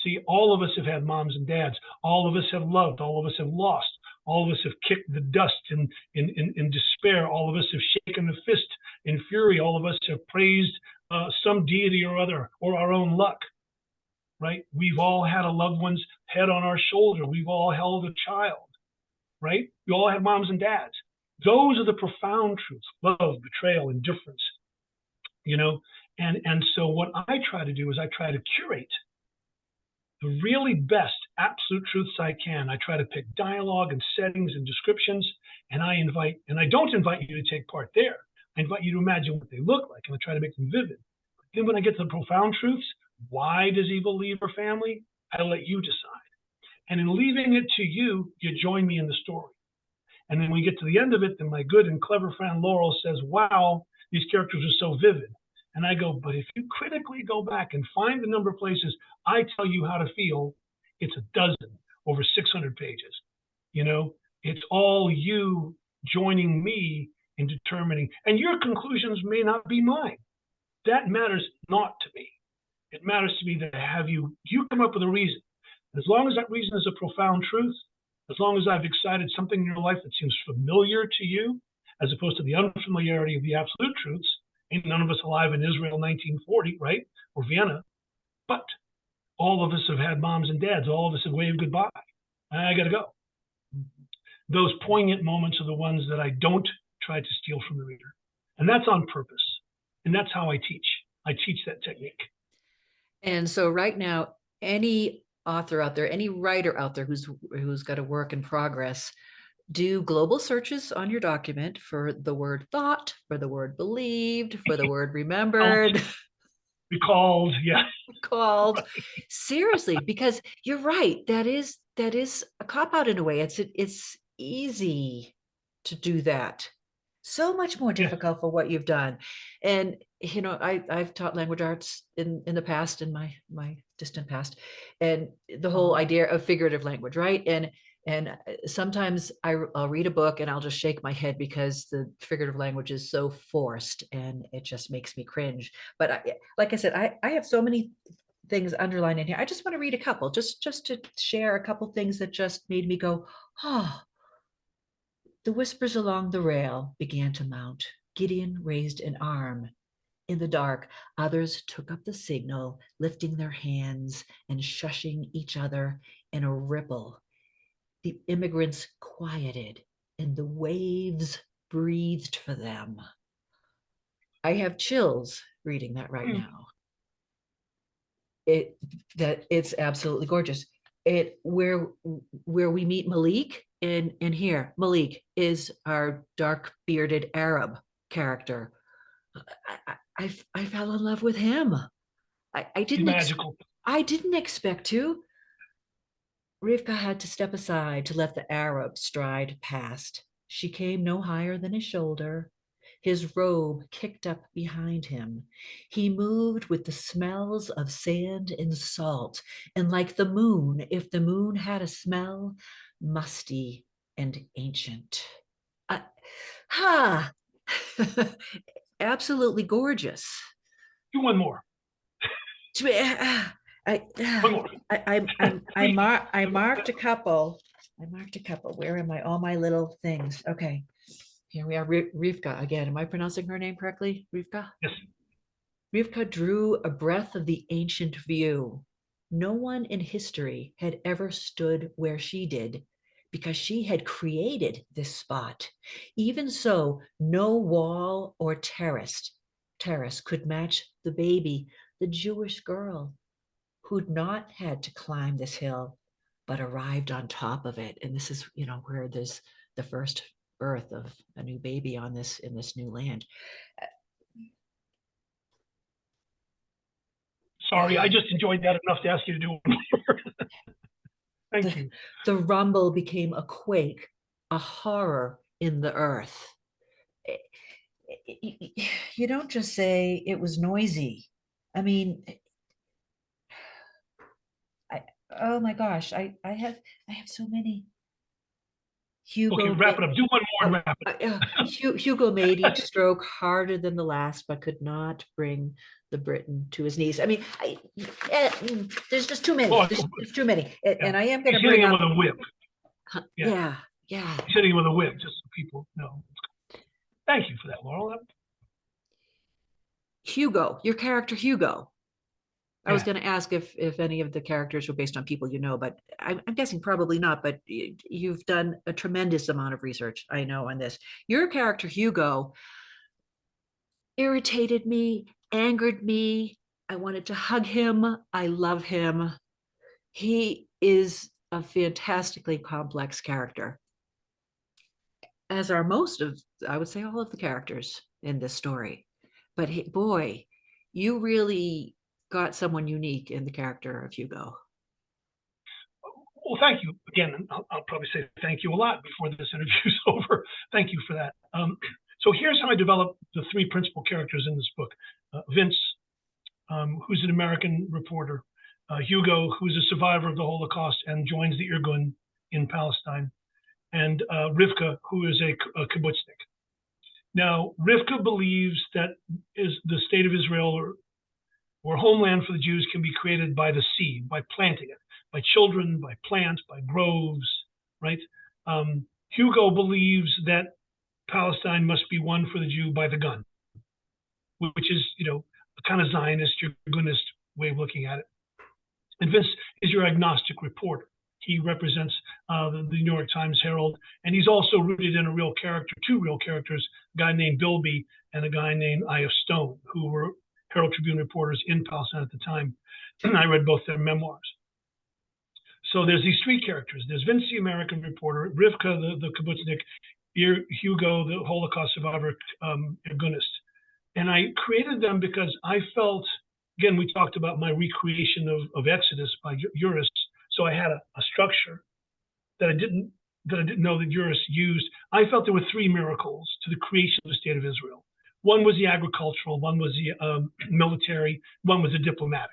See, all of us have had moms and dads. All of us have loved. All of us have lost. All of us have kicked the dust in despair. All of us have shaken a fist in fury. All of us have praised some deity or other, or our own luck, right? We've all had a loved one's head on our shoulder. We've all held a child, right? We all had moms and dads. Those are the profound truths: love, betrayal, indifference, and so what I try to do is I try to curate the really best absolute truths I can. I try to pick dialogue and settings and descriptions, and I don't invite you to take part there. I invite you to imagine what they look like, and I try to make them vivid. Then when I get to the profound truths, why does Eva leave her family? I let you decide. And in leaving it to you, you join me in the story. And then when we get to the end of it, then my good and clever friend Laurel says, wow, these characters are so vivid. And I go, but if you critically go back and find the number of places I tell you how to feel, it's a dozen, over 600 pages. It's all you joining me in determining, and your conclusions may not be mine. That matters not to me. It matters to me that you come up with a reason. As long as that reason is a profound truth, as long as I've excited something in your life that seems familiar to you, as opposed to the unfamiliarity of the absolute truths, ain't none of us alive in Israel 1940, right? Or Vienna. But all of us have had moms and dads. All of us have waved goodbye. I got to go. Those poignant moments are the ones that I don't try to steal from the reader. And that's on purpose. And that's how I teach. I teach that technique. And so right now, any author out there, any writer out there who's got a work in progress, do global searches on your document for the word thought, for the word believed, for the word remembered. Recalled, yeah. called. Right. Seriously, because you're right. That is a cop out in a way. It's easy to do that. So much more Yes. difficult for what you've done. And I've taught language arts in the past, in my distant past, and the whole Uh-huh. idea of figurative language, right? And sometimes I'll read a book and I'll just shake my head because the figurative language is so forced and it just makes me cringe. But like I said, I have so many things underlined in here. I just want to read a couple, just to share a couple things that just made me go, oh. The whispers along the rail began to mount. Gideon raised an arm. In the dark, others took up the signal, lifting their hands and shushing each other in a ripple. The immigrants quieted, and the waves breathed for them. I have chills reading that right Mm. now. it that it's absolutely gorgeous. It where we meet Malik, and here Malik is our dark bearded Arab character. I fell in love with him. I He's didn't magical. I didn't expect to. Rivka had to step aside to let the Arab stride past. She came no higher than his shoulder. His robe kicked up behind him. He moved with the smells of sand and salt, and like the moon, if the moon had a smell, musty and ancient. Uh, ha! Absolutely gorgeous. Do one more. I, One more. Please. I marked a couple. I marked a couple. Where am I? All my little things. Okay. Here we are. Rivka again. Am I pronouncing her name correctly? Rivka? Yes. Rivka drew a breath of the ancient view. No one in history had ever stood where she did because she had created this spot. Even so, no wall or terrace could match the baby, the Jewish girl who'd not had to climb this hill, but arrived on top of it. And this is, where there's the first birth of a new baby in this new land. Sorry, I just enjoyed that enough to ask you to do one more. Thank The, you. the rumble became a quake, a horror in the earth. You don't just say it was noisy. I mean, I, oh my gosh, I have so many. Okay, Hugo wrap it up. Do one more and Oh, wrap it up. Hugo made each stroke harder than the last, but could not bring the Briton to his knees. I mean, there's just too many. Oh, There's too many. yeah. And I am going He's to hitting bring him up, with a whip. Yeah. yeah, yeah. He's hitting him with a whip, just so people know. Thank you for that, Laurel. Hugo, your character Hugo. I was Yeah. going to ask if any of the characters were based on people you know, but I'm guessing probably not. But you've done a tremendous amount of research, I know, on this. Your character Hugo irritated me, angered me. I wanted to hug him. I love him. He is a fantastically complex character, as are most of, I would say, all of the characters in this story. But boy, you really got someone unique in the character of Hugo. Well, thank you again. I'll probably say thank you a lot before this interview is over. Thank you for that. So here's how I developed the three principal characters in this book. Vince, who's an American reporter. Hugo, who's a survivor of the Holocaust and joins the Irgun in Palestine. And Rivka, who is a kibbutznik. Now, Rivka believes that is the state of Israel or homeland for the Jews can be created by the seed, by planting it, by children, by plants, by groves, right? Hugo believes that Palestine must be won for the Jew by the gun, which is, a kind of Zionist, Irgunist way of looking at it. And Vince is your agnostic reporter. He represents the New York Times Herald, and he's also rooted in a real character, two real characters, a guy named Bilby and a guy named Aya Stone, who were Herald Tribune reporters in Palestine at the time. And I read both their memoirs. So there's these three characters. There's Vince, the American reporter, Rivka, the kibbutznik, Hugo, the Holocaust survivor, Irgunist. And I created them because I felt again, we talked about my recreation of Exodus by Uris. So I had a structure that I didn't know that Uris used. I felt there were three miracles to the creation of the state of Israel. One was the agricultural, one was the military, one was the diplomatic.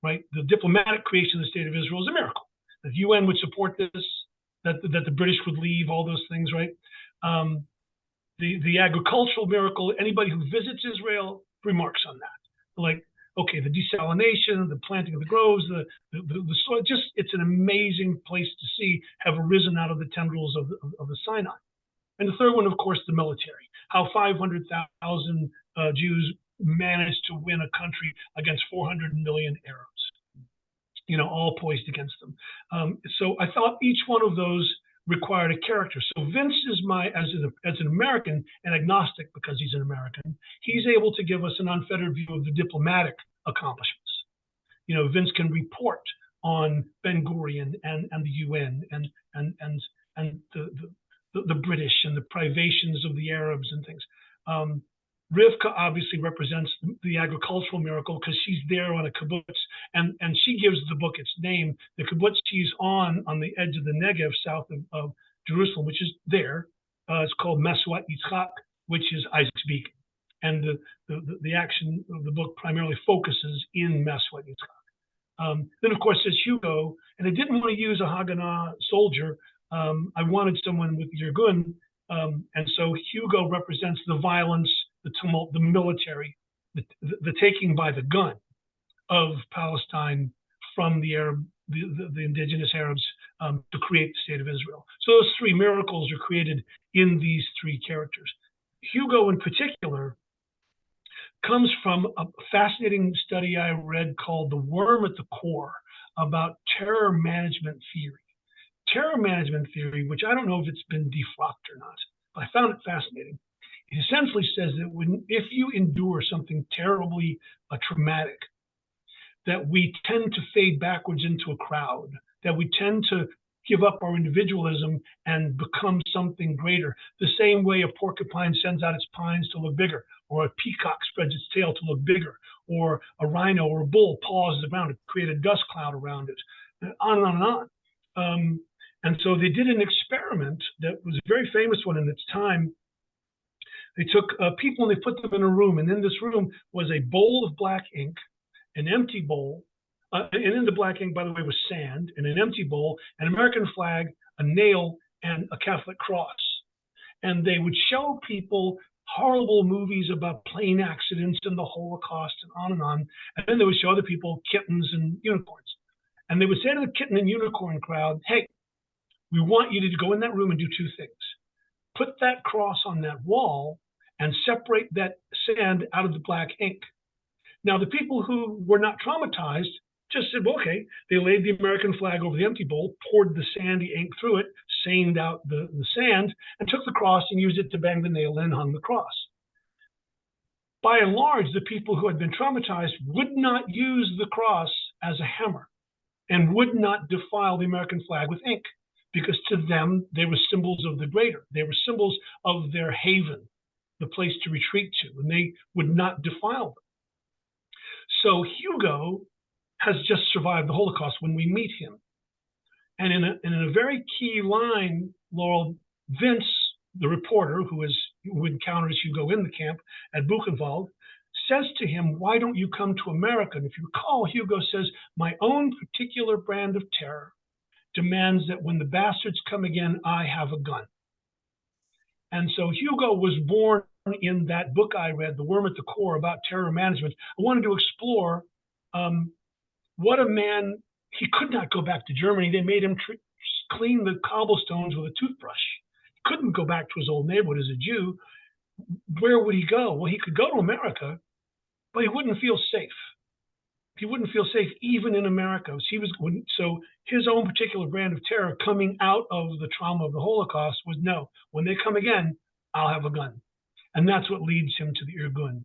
Right, the diplomatic creation of the state of Israel is a miracle. The UN would support this, that the British would leave, all those things. Right, the agricultural miracle. Anybody who visits Israel remarks on that. Like, okay, the desalination, the planting of the groves, the soil, just it's an amazing place to see have arisen out of the tendrils of the Sinai. And the third one, of course, the military. How 500,000 Jews managed to win a country against 400 million Arabs, all poised against them. So I thought each one of those required a character. So Vince is as an American and agnostic because he's an American, he's able to give us an unfettered view of the diplomatic accomplishments. Vince can report on Ben Gurion and the UN and the British and the privations of the Arabs and things. Rivka obviously represents the agricultural miracle because she's there on a kibbutz, and she gives the book its name. The kibbutz she's on the edge of the Negev, south of Jerusalem, which is there. It's called Mesuat Yitzchak, which is Isaac's beacon. And the action of the book primarily focuses in Mesuat Yitzchak. Then, of course, there's Hugo, and I didn't want to use a Haganah soldier. I wanted someone with Yergun, and so Hugo represents the violence, the tumult, the military, the taking by the gun of Palestine from the indigenous Arabs to create the state of Israel. So those three miracles are created in these three characters. Hugo, in particular, comes from a fascinating study I read called The Worm at the Core about terror management theory. Terror management theory, which I don't know if it's been defrocked or not, but I found it fascinating. It essentially says that if you endure something terribly traumatic, that we tend to fade backwards into a crowd, that we tend to give up our individualism and become something greater. The same way a porcupine sends out its pines to look bigger, or a peacock spreads its tail to look bigger, or a rhino or a bull paws around it, create a dust cloud around it, on and on and on. And so they did an experiment that was a very famous one in its time. They took people and they put them in a room, and in this room was a bowl of black ink, an empty bowl, and in the black ink, by the way, was sand, and an empty bowl, an American flag, a nail, and a Catholic cross. And they would show people horrible movies about plane accidents and the Holocaust and on and on. And then they would show other people kittens and unicorns. And they would say to the kitten and unicorn crowd, hey, we want you to go in that room and do two things. Put that cross on that wall and separate that sand out of the black ink. Now, the people who were not traumatized just said, well, okay, they laid the American flag over the empty bowl, poured the sandy ink through it, sanded out the sand, and took the cross and used it to bang the nail in and hung the cross. By and large, the people who had been traumatized would not use the cross as a hammer and would not defile the American flag with ink, because to them, they were symbols of the greater. They were symbols of their haven, the place to retreat to, and they would not defile them. So Hugo has just survived the Holocaust when we meet him. And in a very key line, Laurel, Vince, the reporter who encounters Hugo in the camp at Buchenwald, says to him, why don't you come to America? And if you recall, Hugo says, my own particular brand of terror demands that when the bastards come again, I have a gun. And so Hugo was born in that book I read, The Worm at the Core, about terror management. I wanted to explore what a man, he could not go back to Germany. They made him clean the cobblestones with a toothbrush. He couldn't go back to his old neighborhood as a Jew. Where would he go? Well, he could go to America, but he wouldn't feel safe. He wouldn't feel safe even in America. So his own particular brand of terror coming out of the trauma of the Holocaust was, no, when they come again, I'll have a gun. And that's what leads him to the Irgun.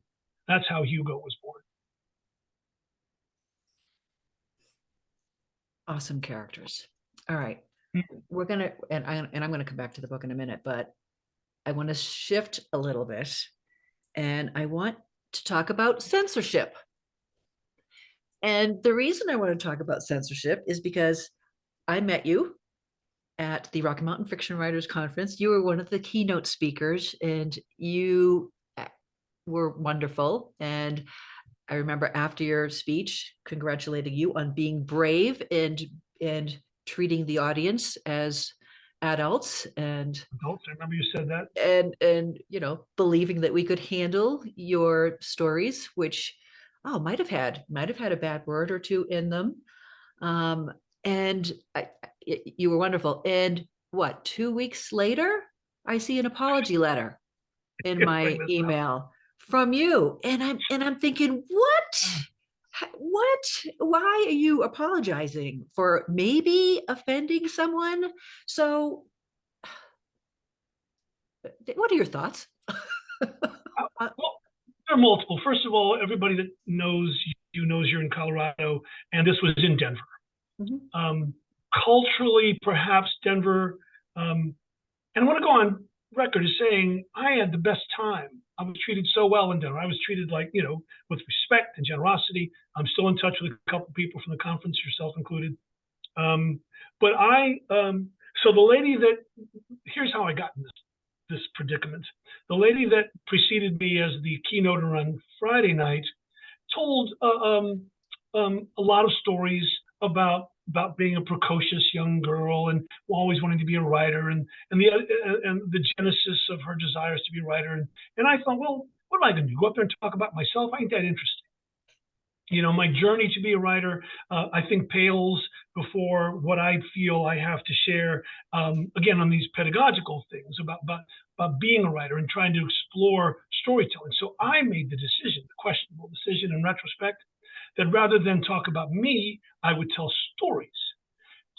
That's how Hugo was born. Awesome characters. All right. We're going to, and I'm going to come back to the book in a minute, but I want to shift a little bit, and I want to talk about censorship. And the reason I want to talk about censorship is because I met you at the Rocky Mountain Fiction Writers Conference. You were one of the keynote speakers, and you were wonderful. And I remember after your speech, congratulating you on being brave and treating the audience as adults Adults, I remember you said that. and believing that we could handle your stories, which might have had a bad word or two in them. um and you were wonderful. And what, 2 weeks later, I see an apology letter in Bring my this up. email from you, and I'm thinking, what, why are you apologizing for maybe offending someone? So what are your thoughts? Well, there are multiple. First of all, everybody that knows you knows you're in Colorado, and this was in Denver. Mhm. Culturally, perhaps Denver, and I want to go on record as saying I had the best time. I was treated so well in Denver. I was treated like, with respect and generosity. I'm still in touch with a couple people from the conference, yourself included. Um, but so the lady that, here's how I got in this predicament. The lady that preceded me as the keynoter on Friday night told a lot of stories about being a precocious young girl and always wanting to be a writer, and the genesis of her desires to be a writer. And I thought, well, what am I going to do? Go up there and talk about myself? I ain't that interesting. My journey to be a writer, I think, pales before what I feel I have to share, again, on these pedagogical things about being a writer and trying to explore storytelling. So I made the decision, the questionable decision in retrospect, that rather than talk about me, I would tell stories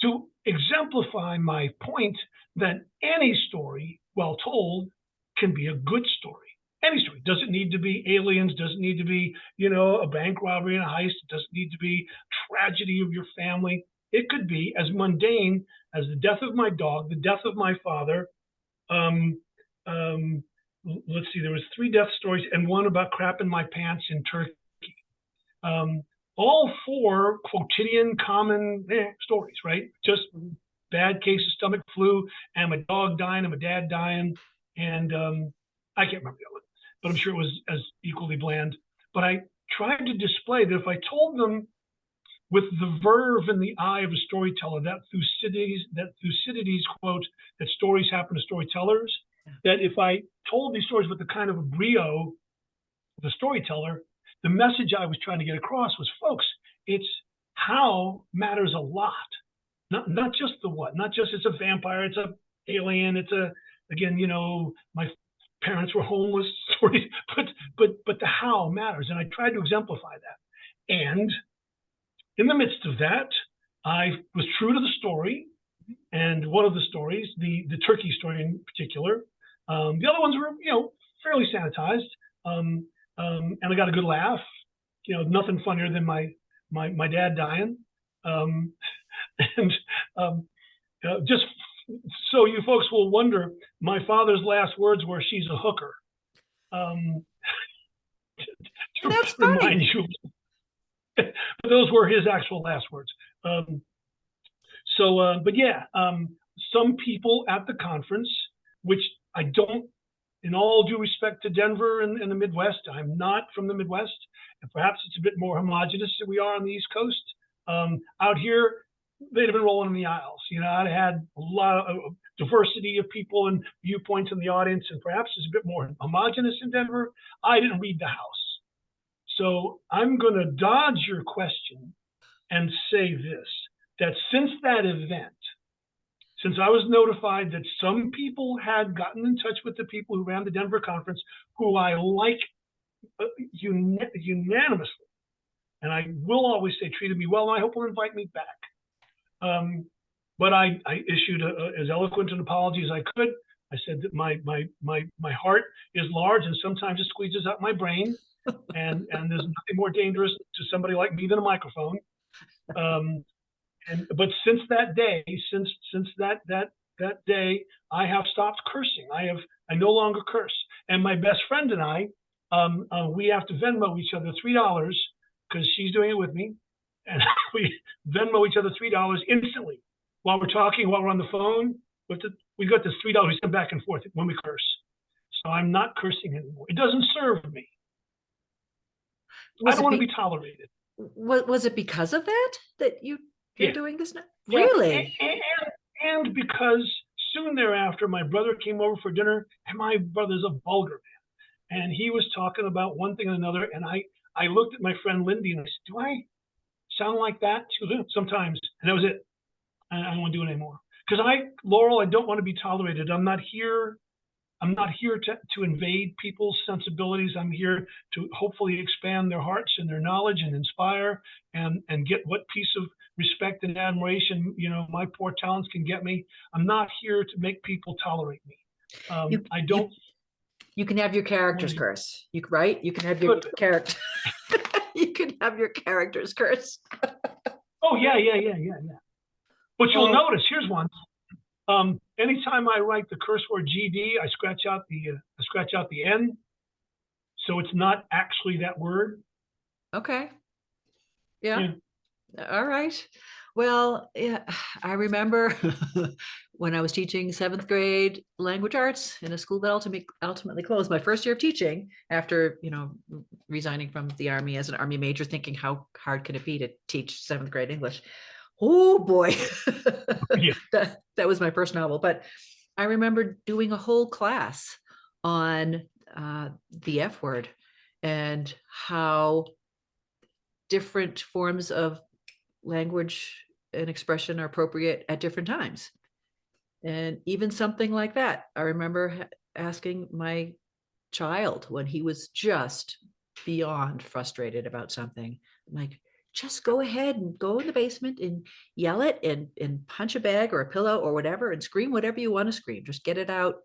to exemplify my point that any story, well told, can be a good story. Any story. Doesn't need to be aliens, doesn't need to be, a bank robbery and a heist. It doesn't need to be tragedy of your family. It could be as mundane as the death of my dog, the death of my father. Um, let's see, there was 3 death stories and one about crap in my pants in Turkey. Um, all 4 quotidian, common stories, right? Just bad case of stomach flu, and my dog dying, and my dad dying, and I can't remember the other one, but I'm sure it was as equally bland. But I tried to display that if I told them with the verve in the eye of a storyteller, that Thucydides quote, that stories happen to storytellers, that if I told these stories with the kind of a brio of a storyteller, the message I was trying to get across was, folks, it's how matters a lot. Not just the what, not just it's a vampire, it's a alien, it's again, my parents were homeless stories, but the how matters. And I tried to exemplify that. And in the midst of that, I was true to the story. And one of the stories, the turkey story in particular, the other ones were, fairly sanitized. And I got a good laugh. Nothing funnier than my dad dying. And just so you folks will wonder, my father's last words were, "She's a hooker." Um, to That's remind funny. you, but those were his actual last words. But yeah, some people at the conference, which I don't, in all due respect to Denver and the Midwest, I'm not from the Midwest, and perhaps it's a bit more homogenous than we are on the East Coast. Out here, they'd have been rolling in the aisles. I'd had a lot of diversity of people and viewpoints in the audience, and perhaps it's a bit more homogenous in Denver. I didn't read the house. So I'm going to dodge your question and say this, that since that event, since I was notified that some people had gotten in touch with the people who ran the Denver conference, who I like unanimously, and I will always say treated me well, and I hope will invite me back. But I issued as eloquent an apology as I could. I said that my heart is large, and sometimes it squeezes out my brain, and there's nothing more dangerous to somebody like me than a microphone. But since that day, since that day, I have stopped cursing. I no longer curse. And my best friend and I, we have to Venmo each other $3 because she's doing it with me, and we Venmo each other $3 instantly while we're talking, while we're on the phone. We got this $3 we send back and forth when we curse. So I'm not cursing anymore. It doesn't serve me. I don't want to be tolerated. Was it because of that you're Yeah. doing this now? Yeah. Really? And because soon thereafter, my brother came over for dinner, and my brother's a vulgar man. And he was talking about one thing and another. And I looked at my friend Lindy and I said, do I sound like that? She goes, sometimes. And that was it. I don't want to do it anymore. Because Laurel, I don't want to be tolerated. I'm not here to invade people's sensibilities. I'm here to hopefully expand their hearts and their knowledge and inspire and get what piece of respect and admiration, my poor talents can get me. I'm not here to make people tolerate me. I don't. You can have your characters curse. Right? You can have your character. You can have your characters curse. Oh yeah. But you'll notice, here's one. Anytime I write the curse word GD, I scratch out the N, so it's not actually that word. Okay. Yeah. All right. Well, yeah, I remember when I was teaching 7th grade language arts in a school that ultimately closed. My first year of teaching, after resigning from the Army as an Army major, thinking how hard can it be to teach 7th grade English. Oh boy. Yeah. that was my first novel. But I remember doing a whole class on the F word and how different forms of language and expression are appropriate at different times. And even something like that, I remember asking my child when he was just beyond frustrated about something, I'm like, just go ahead and go in the basement and yell it and punch a bag or a pillow or whatever and scream whatever you want to scream. Just get it out,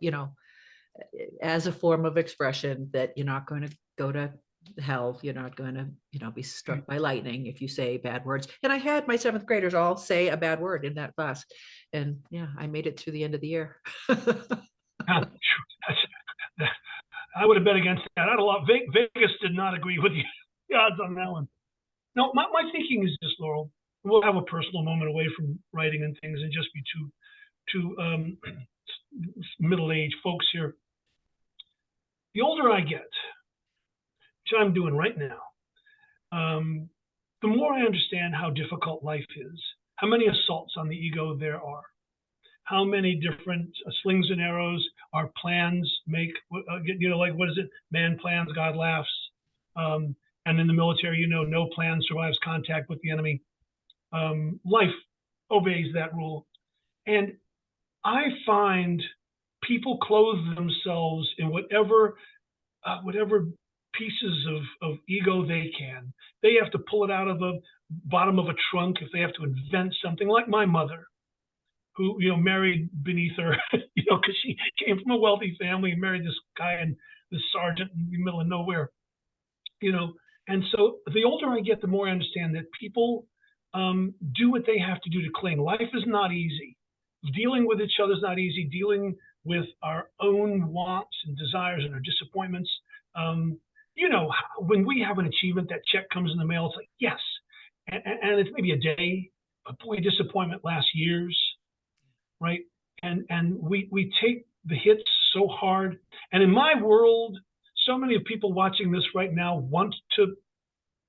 as a form of expression that you're not going to go to hell. You're not going to, be struck by lightning if you say bad words. And I had my 7th graders all say a bad word in that class. And yeah, I made it through the end of the year. I would have bet against that. I had a lot. Vegas did not agree with you. The odds on that one. No, my thinking is this, Laurel. We'll have a personal moment away from writing and things and just be two middle-aged folks here. The older I get, which I'm doing right now, the more I understand how difficult life is, how many assaults on the ego there are, how many different slings and arrows our plans make, like, what is it? Man plans, God laughs. And in the military, no plan survives contact with the enemy. Life obeys that rule. And I find people clothe themselves in whatever pieces of ego they can. They have to pull it out of the bottom of a trunk if they have to invent something, like my mother, who married beneath her, because she came from a wealthy family and married this guy and this sergeant in the middle of nowhere, And so the older I get, the more I understand that people do what they have to do to cling. Life is not easy. Dealing with each other is not easy. Dealing with our own wants and desires and our disappointments. When we have an achievement, that check comes in the mail, it's like, yes. And it's maybe a day, but boy, disappointment lasts years, right? And we take the hits so hard. And in my world, so many of people watching this right now want to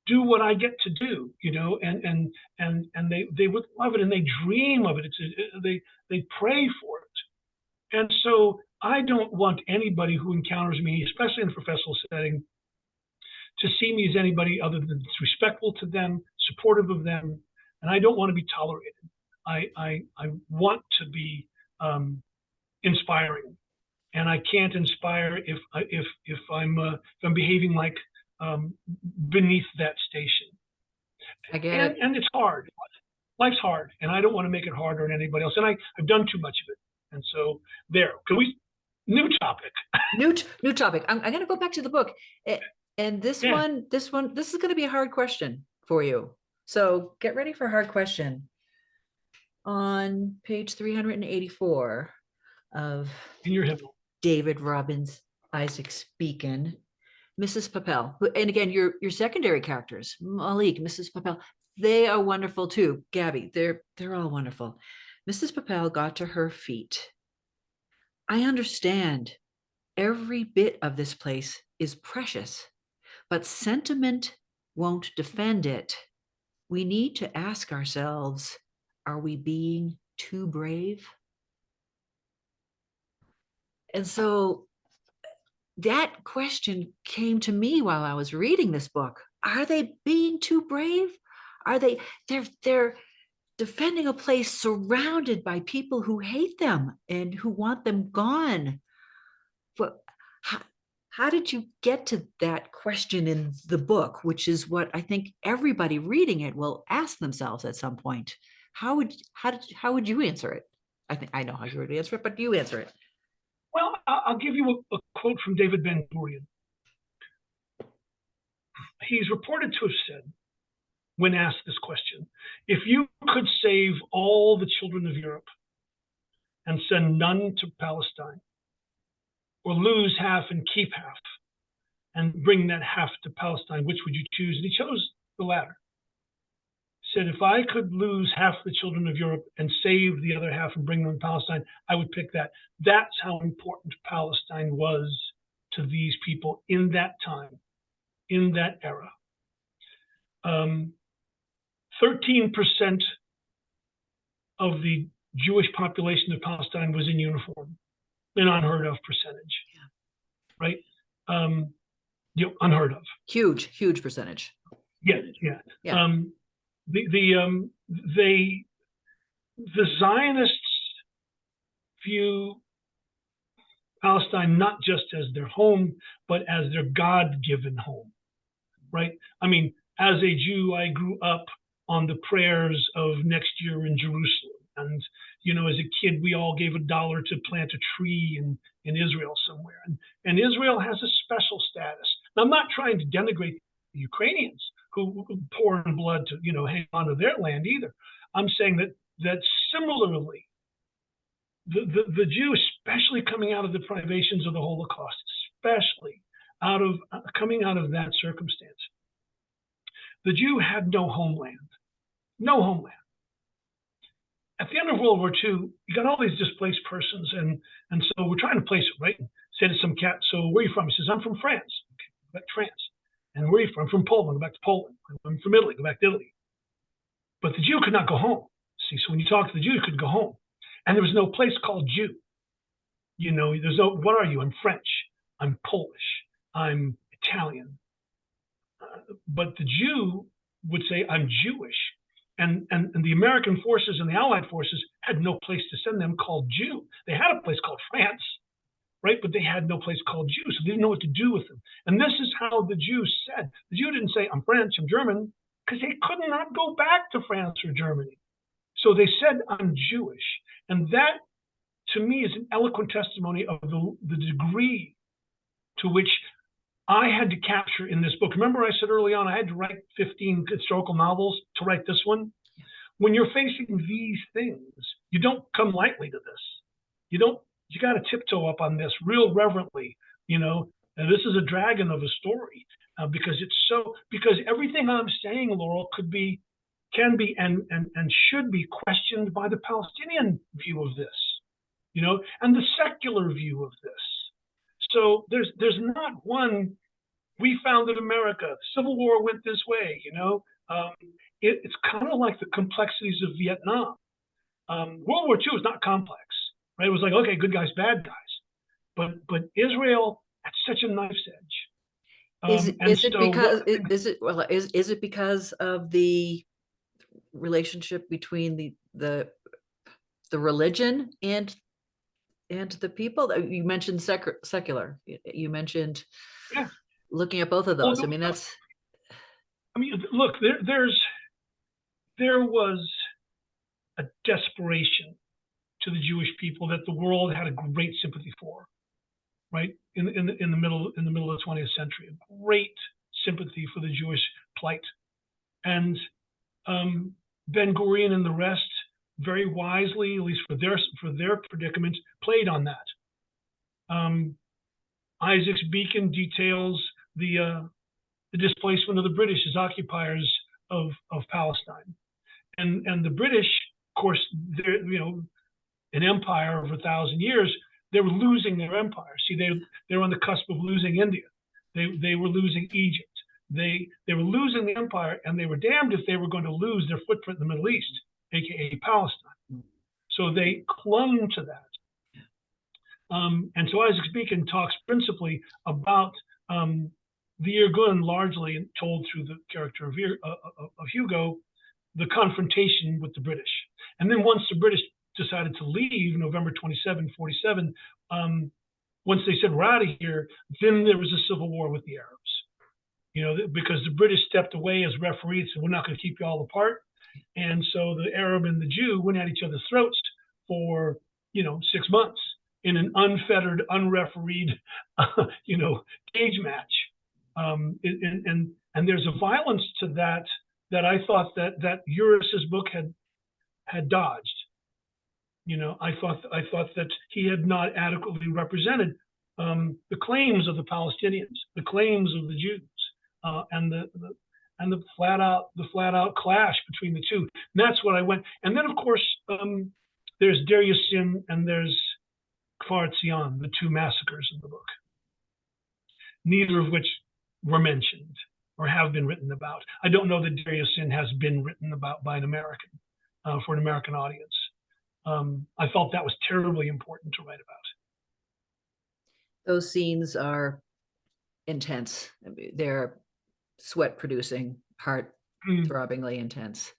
do what I get to do, and they would love it and they dream of it. They pray for it. And so I don't want anybody who encounters me, especially in a professional setting, to see me as anybody other than respectful to them, supportive of them, and I don't want to be tolerated. I want to be inspiring. And I can't inspire if I'm behaving like beneath that station. I get it. And it's hard. Life's hard, and I don't want to make it harder on anybody else. And I've done too much of it. And so there. Can we? New topic. New topic. I'm going to go back to the book, and this is going to be a hard question for you. So get ready for a hard question. On page 384 of In your hymnal. David Robbins, Isaac's Beacon, Mrs. Papel, and again, your secondary characters, Malik, Mrs. Papel, They are wonderful too, Gabby. They're all wonderful. Mrs. Papel got to her feet. I understand every bit of this place is precious, but sentiment won't defend it. We need to ask ourselves, are we being too brave? And so that question came to me while I was reading this book. Are they being too brave? Are they're defending a place surrounded by people who hate them and who want them gone. But how, how did you get to that question in the book, which is what I think everybody reading it will ask themselves at some point? How would you answer it? I think I know how you would answer it, but you answer it. Well, I'll give you a quote from David Ben-Gurion. He's reported to have said, when asked this question, if you could save all the children of Europe and send none to Palestine, or lose half and keep half, and bring that half to Palestine, which would you choose? And he chose the latter. Said, if I could lose half the children of Europe and save the other half and bring them to Palestine, I would pick that. That's how important Palestine was to these people in that time, in that era. 13% of the Jewish population of Palestine was in uniform, an unheard of percentage, right? Unheard of. Huge percentage. Yeah. The Zionists view Palestine not just as their home, but as their God-given home, right? I mean, as a Jew, I grew up on the prayers of next year in Jerusalem. And, as a kid, we all gave $1 to plant a tree in Israel somewhere. And Israel has a special status. Now, I'm not trying to denigrate the Ukrainians who pour in blood to, hang on to their land either. I'm saying that similarly, the Jew, especially coming out of the privations of the Holocaust, especially coming out of that circumstance, the Jew had no homeland. No homeland. At the end of World War II, you got all these displaced persons, and so we're trying to place it, right? And say to some cat, so where are you from? He says, I'm from France. Okay, go back to France. And where are you from? I'm from Poland. Go back to Poland. I'm from Italy. Go back to Italy. But the Jew could not go home. See, so when you talk to the Jew, you couldn't go home. And there was no place called Jew. There's no, what are you? I'm French. I'm Polish. I'm Italian. But the Jew would say, I'm Jewish. And the American forces and the Allied forces had no place to send them called Jew. They had a place called France, right? But they had no place called Jew, so they didn't know what to do with them. And this is how the Jew said. The Jew didn't say, I'm French, I'm German, because they could not go back to France or Germany. So they said, I'm Jewish. And that, to me, is an eloquent testimony of the degree to which I had to capture in this book. Remember I said early on, I had to write 15 historical novels to write this one? When you're facing these things, you don't come lightly to this. You got to tiptoe up on this real reverently, and this is a dragon of a story because everything I'm saying, Laurel, can be, and should be questioned by the Palestinian view of this, and the secular view of this. So there's not one, we founded America, the Civil War went this way, it's kind of like the complexities of Vietnam. World War II is not complex, right? It was like, okay, good guys, bad guys. But Israel at such a knife's edge. Is it because of the relationship between the religion and the people? You mentioned secular. You mentioned looking at both of those. Look, there was a desperation to the Jewish people that the world had a great sympathy for, right? In the middle of the 20th century, a great sympathy for the Jewish plight, and Ben-Gurion and the rest very wisely, at least for their predicament, played on that. Isaac's Beacon details the displacement of the British as occupiers of Palestine. And the British, of course, they're, an empire of 1,000 years, they were losing their empire. See, they were on the cusp of losing India. They were losing Egypt. They were losing the empire, and they were damned if they were going to lose their footprint in the Middle East, aka Palestine. So they clung to that. And so Isaac Beacon talks principally about the Irgun, largely told through the character of Hugo, the confrontation with the British. And then once the British decided to leave, November 27, 47, once they said, we're out of here, then there was a civil war with the Arabs. Because the British stepped away as referees, said, we're not going to keep you all apart. And so the Arab and the Jew went at each other's throats for, 6 months in an unfettered, unrefereed, cage match. And there's a violence to that I thought that Uris's book had dodged. I thought that he had not adequately represented the claims of the Palestinians, the claims of the Jews, and the flat out clash between the two. And that's what I went. And then of course there's Darius Sin and there's Kfar Etzion, the two massacres in the book, neither of which were mentioned or have been written about. I don't know that Darius Sin has been written about by an American, for an American audience. I felt that was terribly important to write about. Those scenes are intense. They're sweat-producing, heart-throbbingly intense.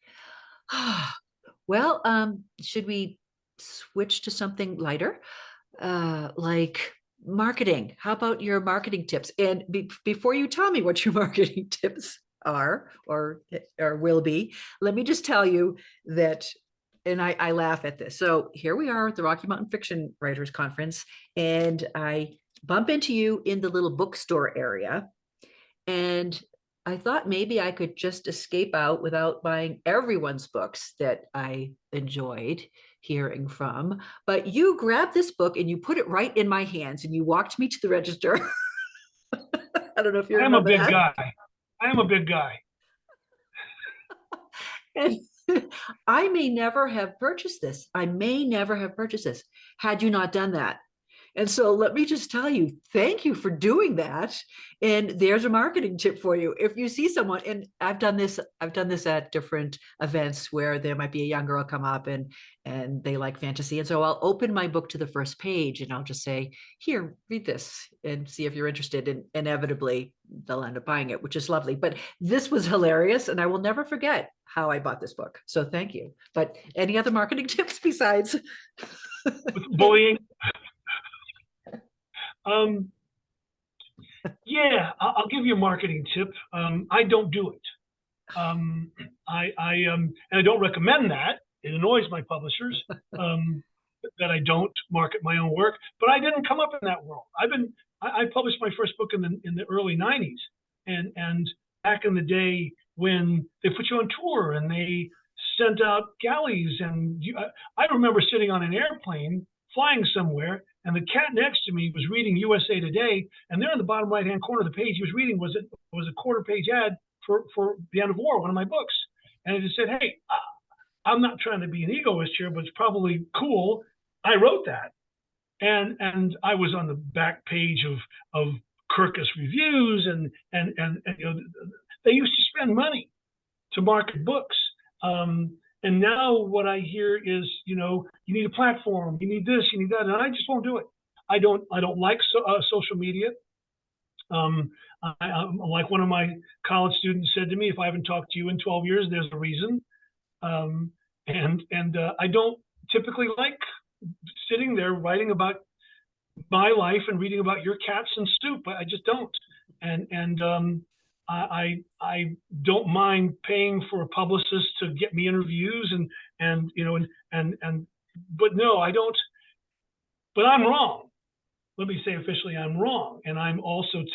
Well, should we switch to something lighter, like marketing? How about your marketing tips? And before you tell me what your marketing tips are or will be, let me just tell you that, and I laugh at this. So here we are at the Rocky Mountain Fiction Writers Conference, and I bump into you in the little bookstore area, and I thought maybe I could just escape out without buying everyone's books that I enjoyed hearing from. But you grabbed this book and you put it right in my hands and you walked me to the register. I don't know if you remember that. I am a big guy. And I may never have purchased this. I may never have purchased this had you not done that. And so let me just tell you, thank you for doing that. And there's a marketing tip for you. If you see someone, and I've done this at different events where there might be a young girl come up and they like fantasy. And so I'll open my book to the first page and I'll just say, here, read this and see if you're interested. And inevitably they'll end up buying it, which is lovely. But this was hilarious. And I will never forget how I bought this book. So thank you. But any other marketing tips besides bullying? Yeah, I'll give you a marketing tip. I don't do it. And I don't recommend that. It annoys my publishers that I don't market my own work. But I didn't come up in that world. I published my first book in the early '90s, and back in the day when they put you on tour and they sent out galleys, and I remember sitting on an airplane flying somewhere, and the cat next to me was reading USA Today, and there in the bottom right-hand corner of the page he was reading was a quarter-page ad for The End of War, one of my books. And it just said, hey, I'm not trying to be an egoist here, but it's probably cool. I wrote that. And I was on the back page of Kirkus Reviews, and they used to spend money to market books. And now what I hear is, you need a platform, you need this, you need that, and I just won't do it. I don't like social media. Like one of my college students said to me, if I haven't talked to you in 12 years, there's a reason. And I don't typically like sitting there writing about my life and reading about your cats and soup. I just don't. And I don't mind paying for a publicist to get me interviews but no, I don't. But I'm wrong. Let me say officially, I'm wrong, and I'm also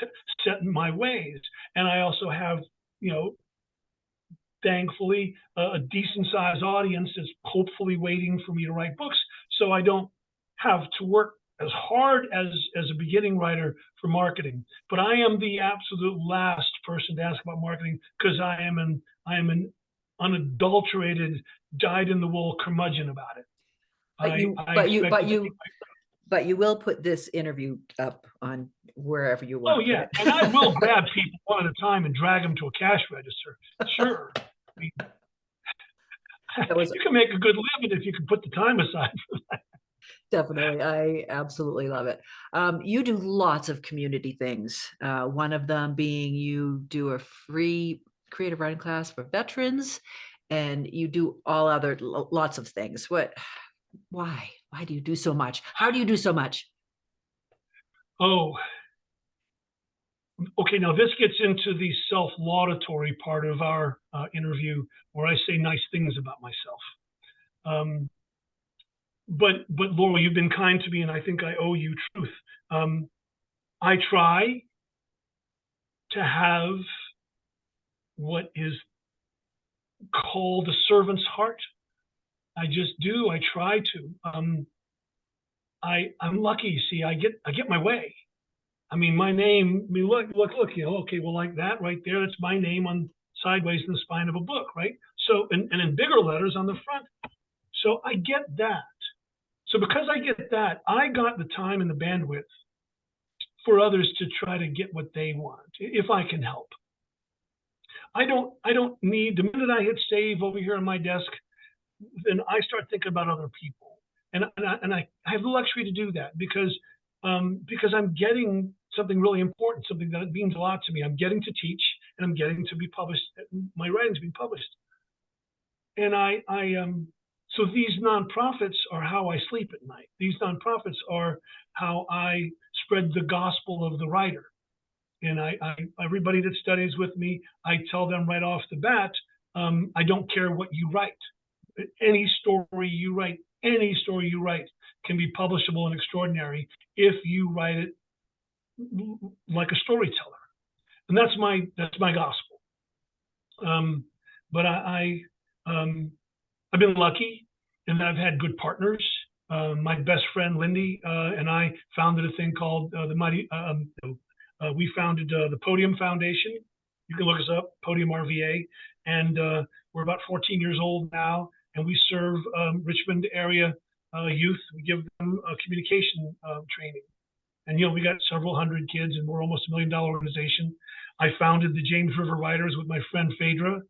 set in my ways. And I also have, thankfully, a decent-sized audience that's hopefully waiting for me to write books, so I don't have to work as hard as a beginning writer for marketing, but I am the absolute last person to ask about marketing because I am an unadulterated, dyed-in-the-wool curmudgeon about it. But you, I but you, expect but it to be. you, but you will put this interview up on wherever you Oh want to put yeah, it. and I will grab people one at a time and drag them to a cash register. Sure. I mean, That was you can make a good living if you can put the time aside. definitely, I absolutely love it. You do lots of community things. One of them being you do a free creative writing class for veterans, and you do all other lots of things. Why? Why do you do so much? How do you do so much? Oh, okay. Now this gets into the self-laudatory part of our interview, where I say nice things about myself. But Laurel, you've been kind to me, and I think I owe you truth. I try to have what is called a servant's heart. I just do. I try to. I'm lucky. See, I get my way. I mean, my name. I mean, look. You know, okay, well, like that right there. That's my name on sideways in the spine of a book, right? So, and in bigger letters on the front. So I get that. So because I get that, I got the time and the bandwidth for others to try to get what they want, if I can help. I don't need, the minute I hit save over here on my desk, then I start thinking about other people. And I have the luxury to do that because I'm getting something really important, something that means a lot to me. I'm getting to teach, and I'm getting to be published. My writing's being published. And so these nonprofits are how I sleep at night. These nonprofits are how I spread the gospel of the writer. And everybody that studies with me, I tell them right off the bat, I don't care what you write. Any story you write can be publishable and extraordinary if you write it like a storyteller. And that's my gospel. But I've been lucky in that I've had good partners. My best friend Lindy and I founded a thing called we founded the Podium Foundation. You can look us up, Podium RVA, and we're about 14 years old now, and we serve Richmond area youth. We give them communication training, and we got several hundred kids, and we're almost $1 million organization. I founded the James River Writers with my friend Phaedra.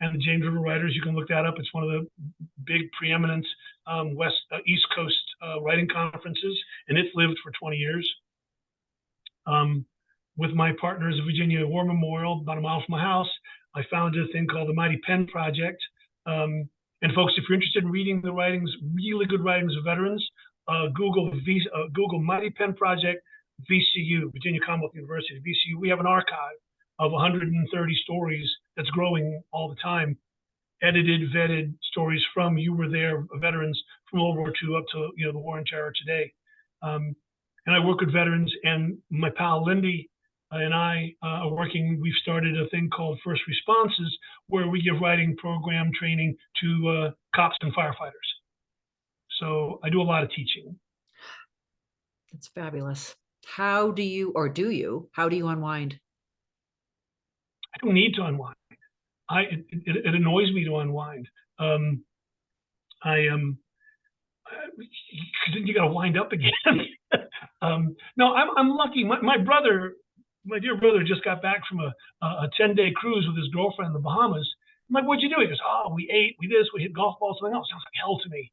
And the James River Writers, you can look that up. It's one of the big preeminent East Coast writing conferences, and it's lived for 20 years. With my partners, the Virginia War Memorial, about a mile from my house, I founded a thing called the Mighty Pen Project. And folks, if you're interested in reading the writings, really good writings of veterans, Google Mighty Pen Project, VCU, Virginia Commonwealth University, VCU. We have an archive of 130 stories that's growing all the time, edited, vetted stories from you were there veterans from World War II up to the war on terror today. And I work with veterans, and my pal Lindy and I are working. We've started a thing called First Responses, where we give writing program training to cops and firefighters. So I do a lot of teaching. That's fabulous. How do you unwind? I don't need to unwind. It annoys me to unwind. Then you got to wind up again. No, I'm lucky. My dear brother, just got back from a 10-day cruise with his girlfriend in the Bahamas. I'm like, what'd you do? He goes, oh, we ate, we hit golf balls, something else. Sounds like hell to me.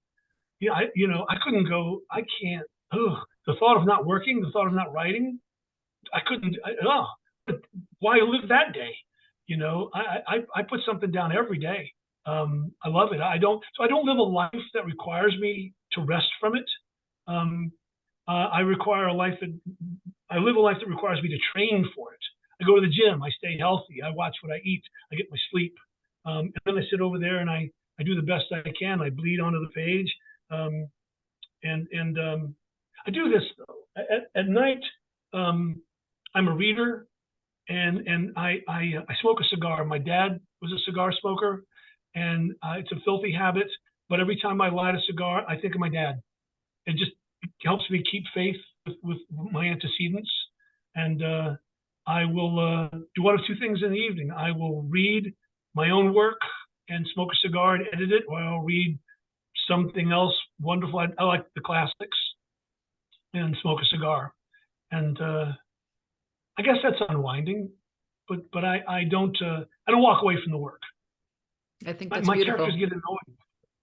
I couldn't go. I can't. The thought of not working, the thought of not writing, I couldn't. Why live that day? I put something down every day. I love it. I don't live a life that requires me to rest from it. I live a life that requires me to train for it. I go to the gym. I stay healthy. I watch what I eat. I get my sleep. And then I sit over there and I do the best I can. I bleed onto the page. I do this though. At night, I'm a reader. And I smoke a cigar. My dad was a cigar smoker, and it's a filthy habit. But every time I light a cigar, I think of my dad. helps me keep faith with my antecedents. And I will do one of two things in the evening. I will read my own work and smoke a cigar and edit it, or I'll read something else wonderful. I like the classics and smoke a cigar. And I guess that's unwinding, but I don't walk away from the work. I think that's My beautiful. characters get annoyed.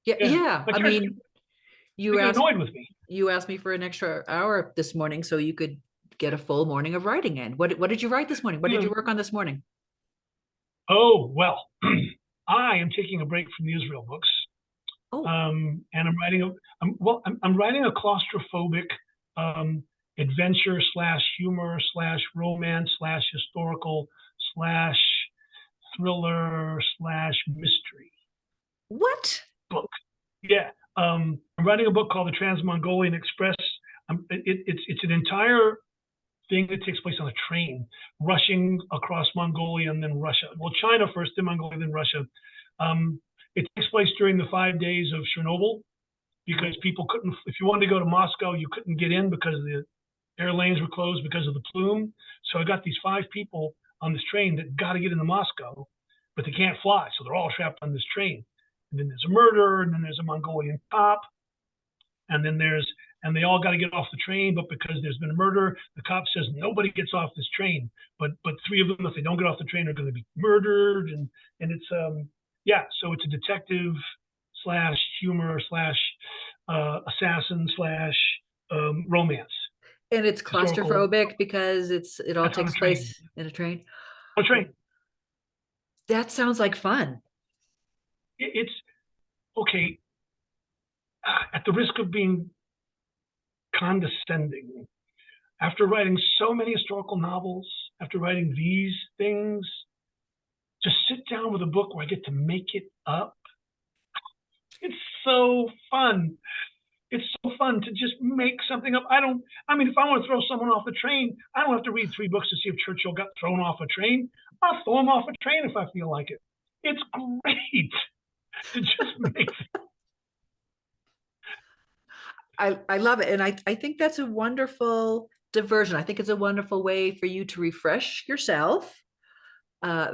Yeah, Yeah, yeah. my I characters mean, they you get asked annoyed with me. you asked me for an extra hour this morning so you could get a full morning of writing in. What did you write this morning? What You did know, you work on this morning? oh well, I am taking a break from the Israel books, Oh, and I'm writing a claustrophobic adventure slash humor slash romance slash historical slash thriller slash mystery what? book. Yeah, I'm writing a book called The Trans-Mongolian Express. It's an entire thing that takes place on a train, rushing across Mongolia and then Russia. Well, China first, then Mongolia, then Russia. It takes place during the 5 days of Chernobyl because people couldn't, if you wanted to go to Moscow, you couldn't get in because the air lanes were closed because of the plume. So I got these 5 people on this train that got to get into Moscow, but they can't fly. So they're all trapped on this train. And then there's a murder, and then there's a Mongolian cop, and they all got to get off the train, but because there's been a murder, the cop says nobody gets off this train. But 3 of them, if they don't get off the train, are going to be murdered. And it's so it's a detective slash humor slash assassin slash romance. And it's Historical. claustrophobic because it all That's on a takes train. place in a train. On a train. That sounds like fun. It's okay. At the risk of being condescending, after writing so many historical novels, after writing these things, just sit down with a book where I get to make it up. It's so fun. It's so fun to just make something up. If I want to throw someone off the train, I don't have to read 3 books to see if Churchill got thrown off a train. I'll throw him off a train if I feel like it. It's great to just make. I love it. And I think that's a wonderful diversion. I think it's a wonderful way for you to refresh yourself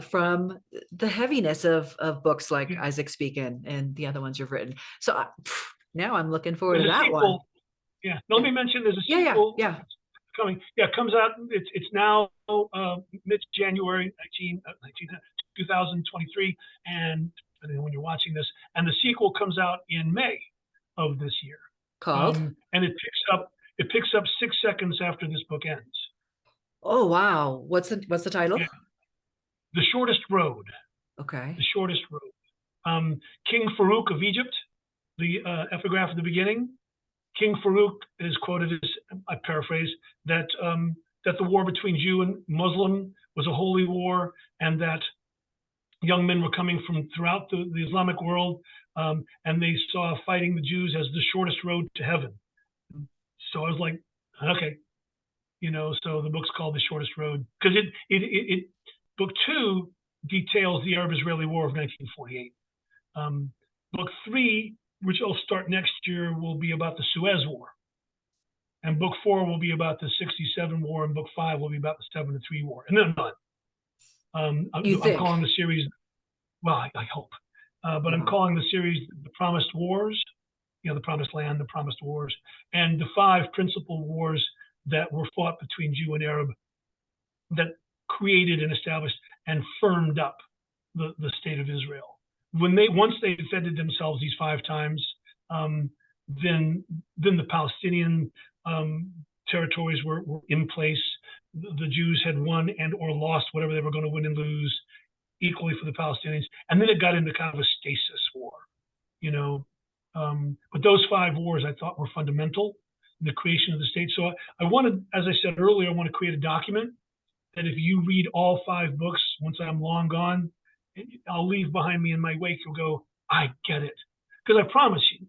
from the heaviness of books like Yeah. Isaac Speakin and the other ones you've written. So now I'm looking forward There's to a that one. sequel. Yeah. Let me mention there's a Yeah, sequel yeah. coming. Yeah, it comes out. It's now mid-January 2023, and when you're watching this, and the sequel comes out in May of this year. Called? And it picks up 6 seconds after this book ends. Oh wow. What's the title? Yeah. The Shortest Road. Okay. The Shortest Road. King Farouk of Egypt, the epigraph at the beginning. King Farouk is quoted as, I paraphrase, that the war between Jew and Muslim was a holy war, and that young men were coming from throughout the Islamic world, and they saw fighting the Jews as the shortest road to heaven. So I was like, okay, so the book's called The Shortest Road because it book 2 details the Arab-Israeli War of 1948. Book 3, which will start next year, will be about the Suez War. And book 4 will be about the 67 War, and book 5 will be about the 7-3 War. And then I'm done. I'm calling the series, well, I hope, but I'm calling the series The Promised Wars, the Promised Land, The Promised Wars, and the 5 principal wars that were fought between Jew and Arab that created and established and firmed up the state of Israel. Once they defended themselves these 5 times, then the Palestinian territories were in place. The Jews had won and or lost whatever they were going to win and lose equally for the Palestinians. And then it got into kind of a stasis war, But those 5 wars I thought were fundamental in the creation of the state. So I wanted, as I said earlier, I want to create a document that if you read all 5 books, once I'm long gone, I'll leave behind me in my wake. You'll go, I get it. Because I promise you,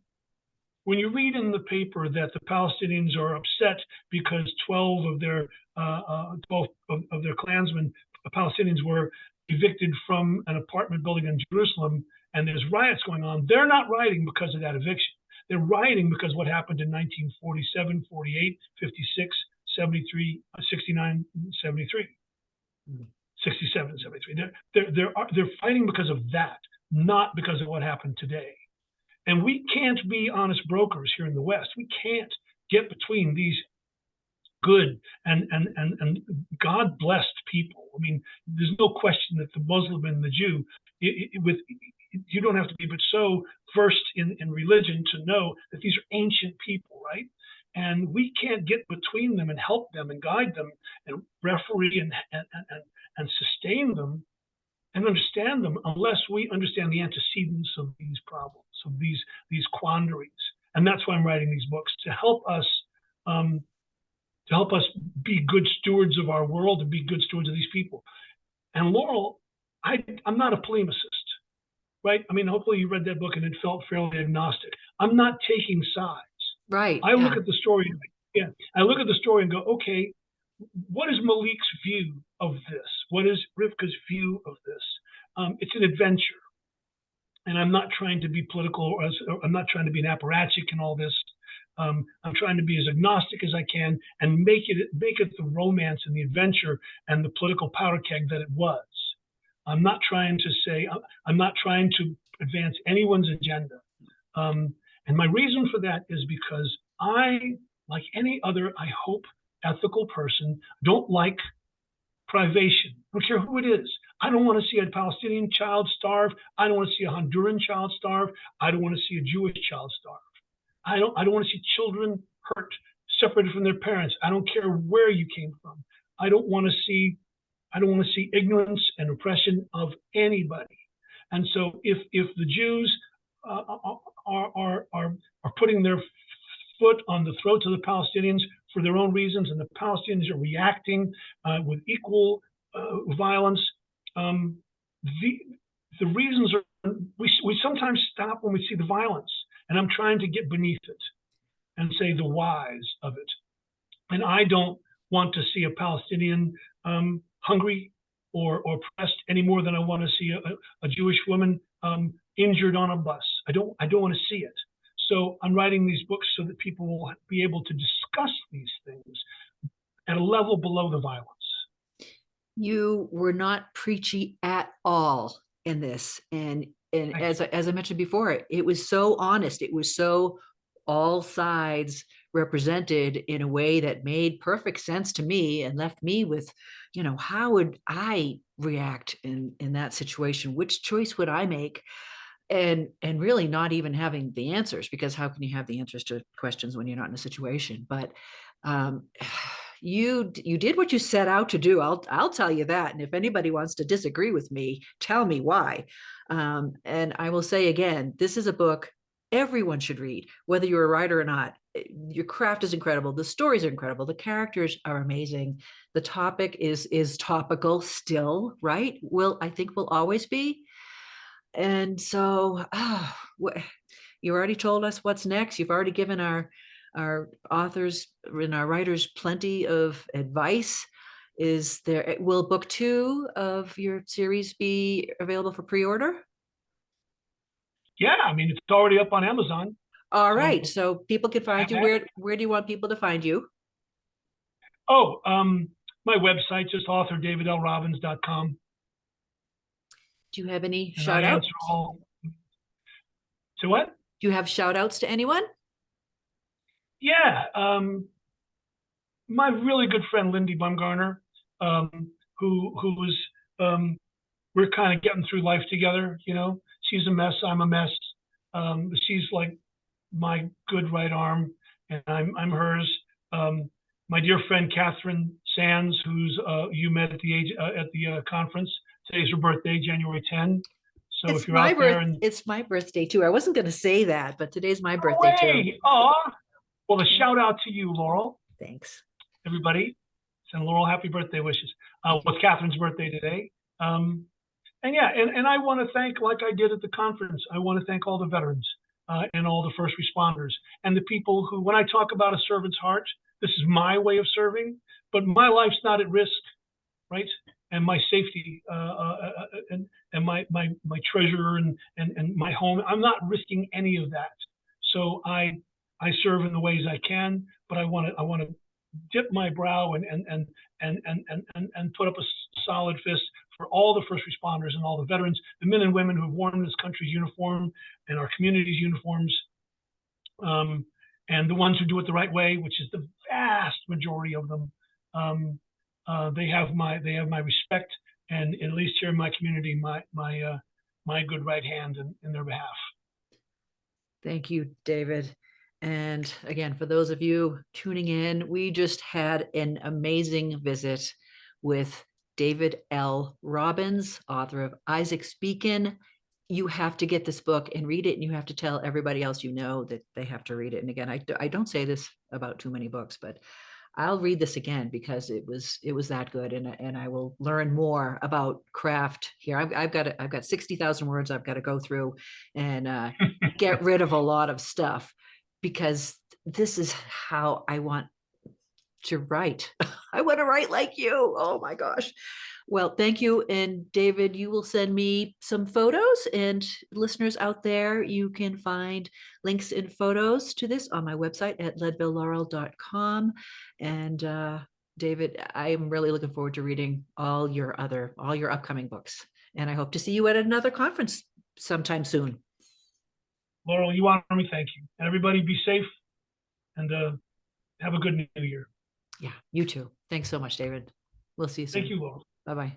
when you read in the paper that the Palestinians are upset because 12 of their Klansmen, Palestinians, were evicted from an apartment building in Jerusalem, and there's riots going on, they're not rioting because of that eviction. They're writing because what happened in 1947, 48, 56, 73, 69, 73, 67, 73. They're fighting because of that, not because of what happened today. And we can't be honest brokers here in the West. We can't get between these good and God blessed people. I mean, there's no question that the Muslim and the Jew, you don't have to be but so versed in religion to know that these are ancient people, right? And we can't get between them and help them and guide them and referee and sustain them and understand them unless we understand the antecedents of these problems, of these quandaries. And that's why I'm writing these books, to help us be good stewards of our world and be good stewards of these people. And Laurel, I'm not a polemicist, right? I mean, hopefully you read that book and it felt fairly agnostic. I'm not taking sides. Right. I look at the story, I look at the story and go, okay, what is Malik's view of this? What is Rivka's view of this? It's an adventure. And I'm not trying to be political, or I'm not trying to be an apparatchik in all this. I'm trying to be as agnostic as I can and make it the romance and the adventure and the political powder keg that it was. I'm not trying to advance anyone's agenda. And my reason for that is because I, like any other, I hope, ethical person, don't like privation. I don't care who it is. I don't want to see a Palestinian child starve. I don't want to see a Honduran child starve. I don't want to see a Jewish child starve. I don't want to see children hurt, separated from their parents. I don't care where you came from. I don't want to see ignorance and oppression of anybody. And so if the Jews are putting their foot on the throats of the Palestinians for their own reasons, and the Palestinians are reacting with equal violence, the reasons are, we sometimes stop when we see the violence, and I'm trying to get beneath it and say the whys of it. And I don't want to see a Palestinian hungry or oppressed any more than I want to see a Jewish woman injured on a bus. I don't want to see it. So I'm writing these books so that people will be able to discuss these things at a level below the violence. You were not preachy at all in this. And as I mentioned before, it was so honest. It was so all sides represented in a way that made perfect sense to me and left me with, how would I react in that situation? Which choice would I make? And really not even having the answers, because how can you have the answers to questions when you're not in a situation? But you did what you set out to do. I'll tell you that. And if anybody wants to disagree with me, tell me why. And I will say again, this is a book everyone should read, whether you're a writer or not. Your craft is incredible. The stories are incredible. The characters are amazing. The topic is topical still, right? I think will always be. And so you already told us what's next. You've already given our authors and our writers plenty of advice. Will book 2 of your series be available for pre-order? Yeah, I mean, it's already up on Amazon. All right, so people can find you. Where do you want people to find you? Oh, my website, just authordavidlrobbins.com. Do you have any shout outs? So what? Do you have shout outs to anyone? Yeah. My really good friend, Lindy Bumgarner, who was, we're kind of getting through life together. She's a mess. I'm a mess. She's like my good right arm, and I'm hers. My dear friend, Catherine Sands, who's you met at the conference. Today's her birthday, January 10. So if you're out there, it's my birthday too. I wasn't going to say that, but today's my birthday too. Oh, well, a shout out to you, Laurel. Thanks, everybody. Send Laurel happy birthday wishes. With Catherine's birthday today. And I want to thank, like I did at the conference, I want to thank all the veterans and all the first responders and the people who, when I talk about a servant's heart, this is my way of serving, but my life's not at risk, right? And my safety and my treasure and my home, I'm not risking any of that. So I serve in the ways I can, but I want to dip my brow and put up a solid fist for all the first responders and all the veterans, the men and women who have worn this country's uniform and our community's uniforms, and the ones who do it the right way, which is the vast majority of them. They have my respect, and at least here in my community, my good right hand in their behalf. Thank you, David. And again, for those of you tuning in, we just had an amazing visit with David L. Robbins, author of Isaac's Beacon. You have to get this book and read it, and you have to tell everybody else you know that they have to read it. And again, I don't say this about too many books, but I'll read this again because it was that good, and I will learn more about craft here. I've got 60,000 words I've got to go through and get rid of a lot of stuff, because this is how I want to write. I want to write like you. Oh my gosh. Well, thank you. And David, you will send me some photos, and listeners out there, you can find links and photos to this on my website at leadvillelaurel.com. And David, I am really looking forward to reading all your upcoming books. And I hope to see you at another conference sometime soon. Laurel, you honor me. Thank you. And everybody be safe and have a good new year. Yeah, you too. Thanks so much, David. We'll see you soon. Thank you, Laurel. Bye-bye.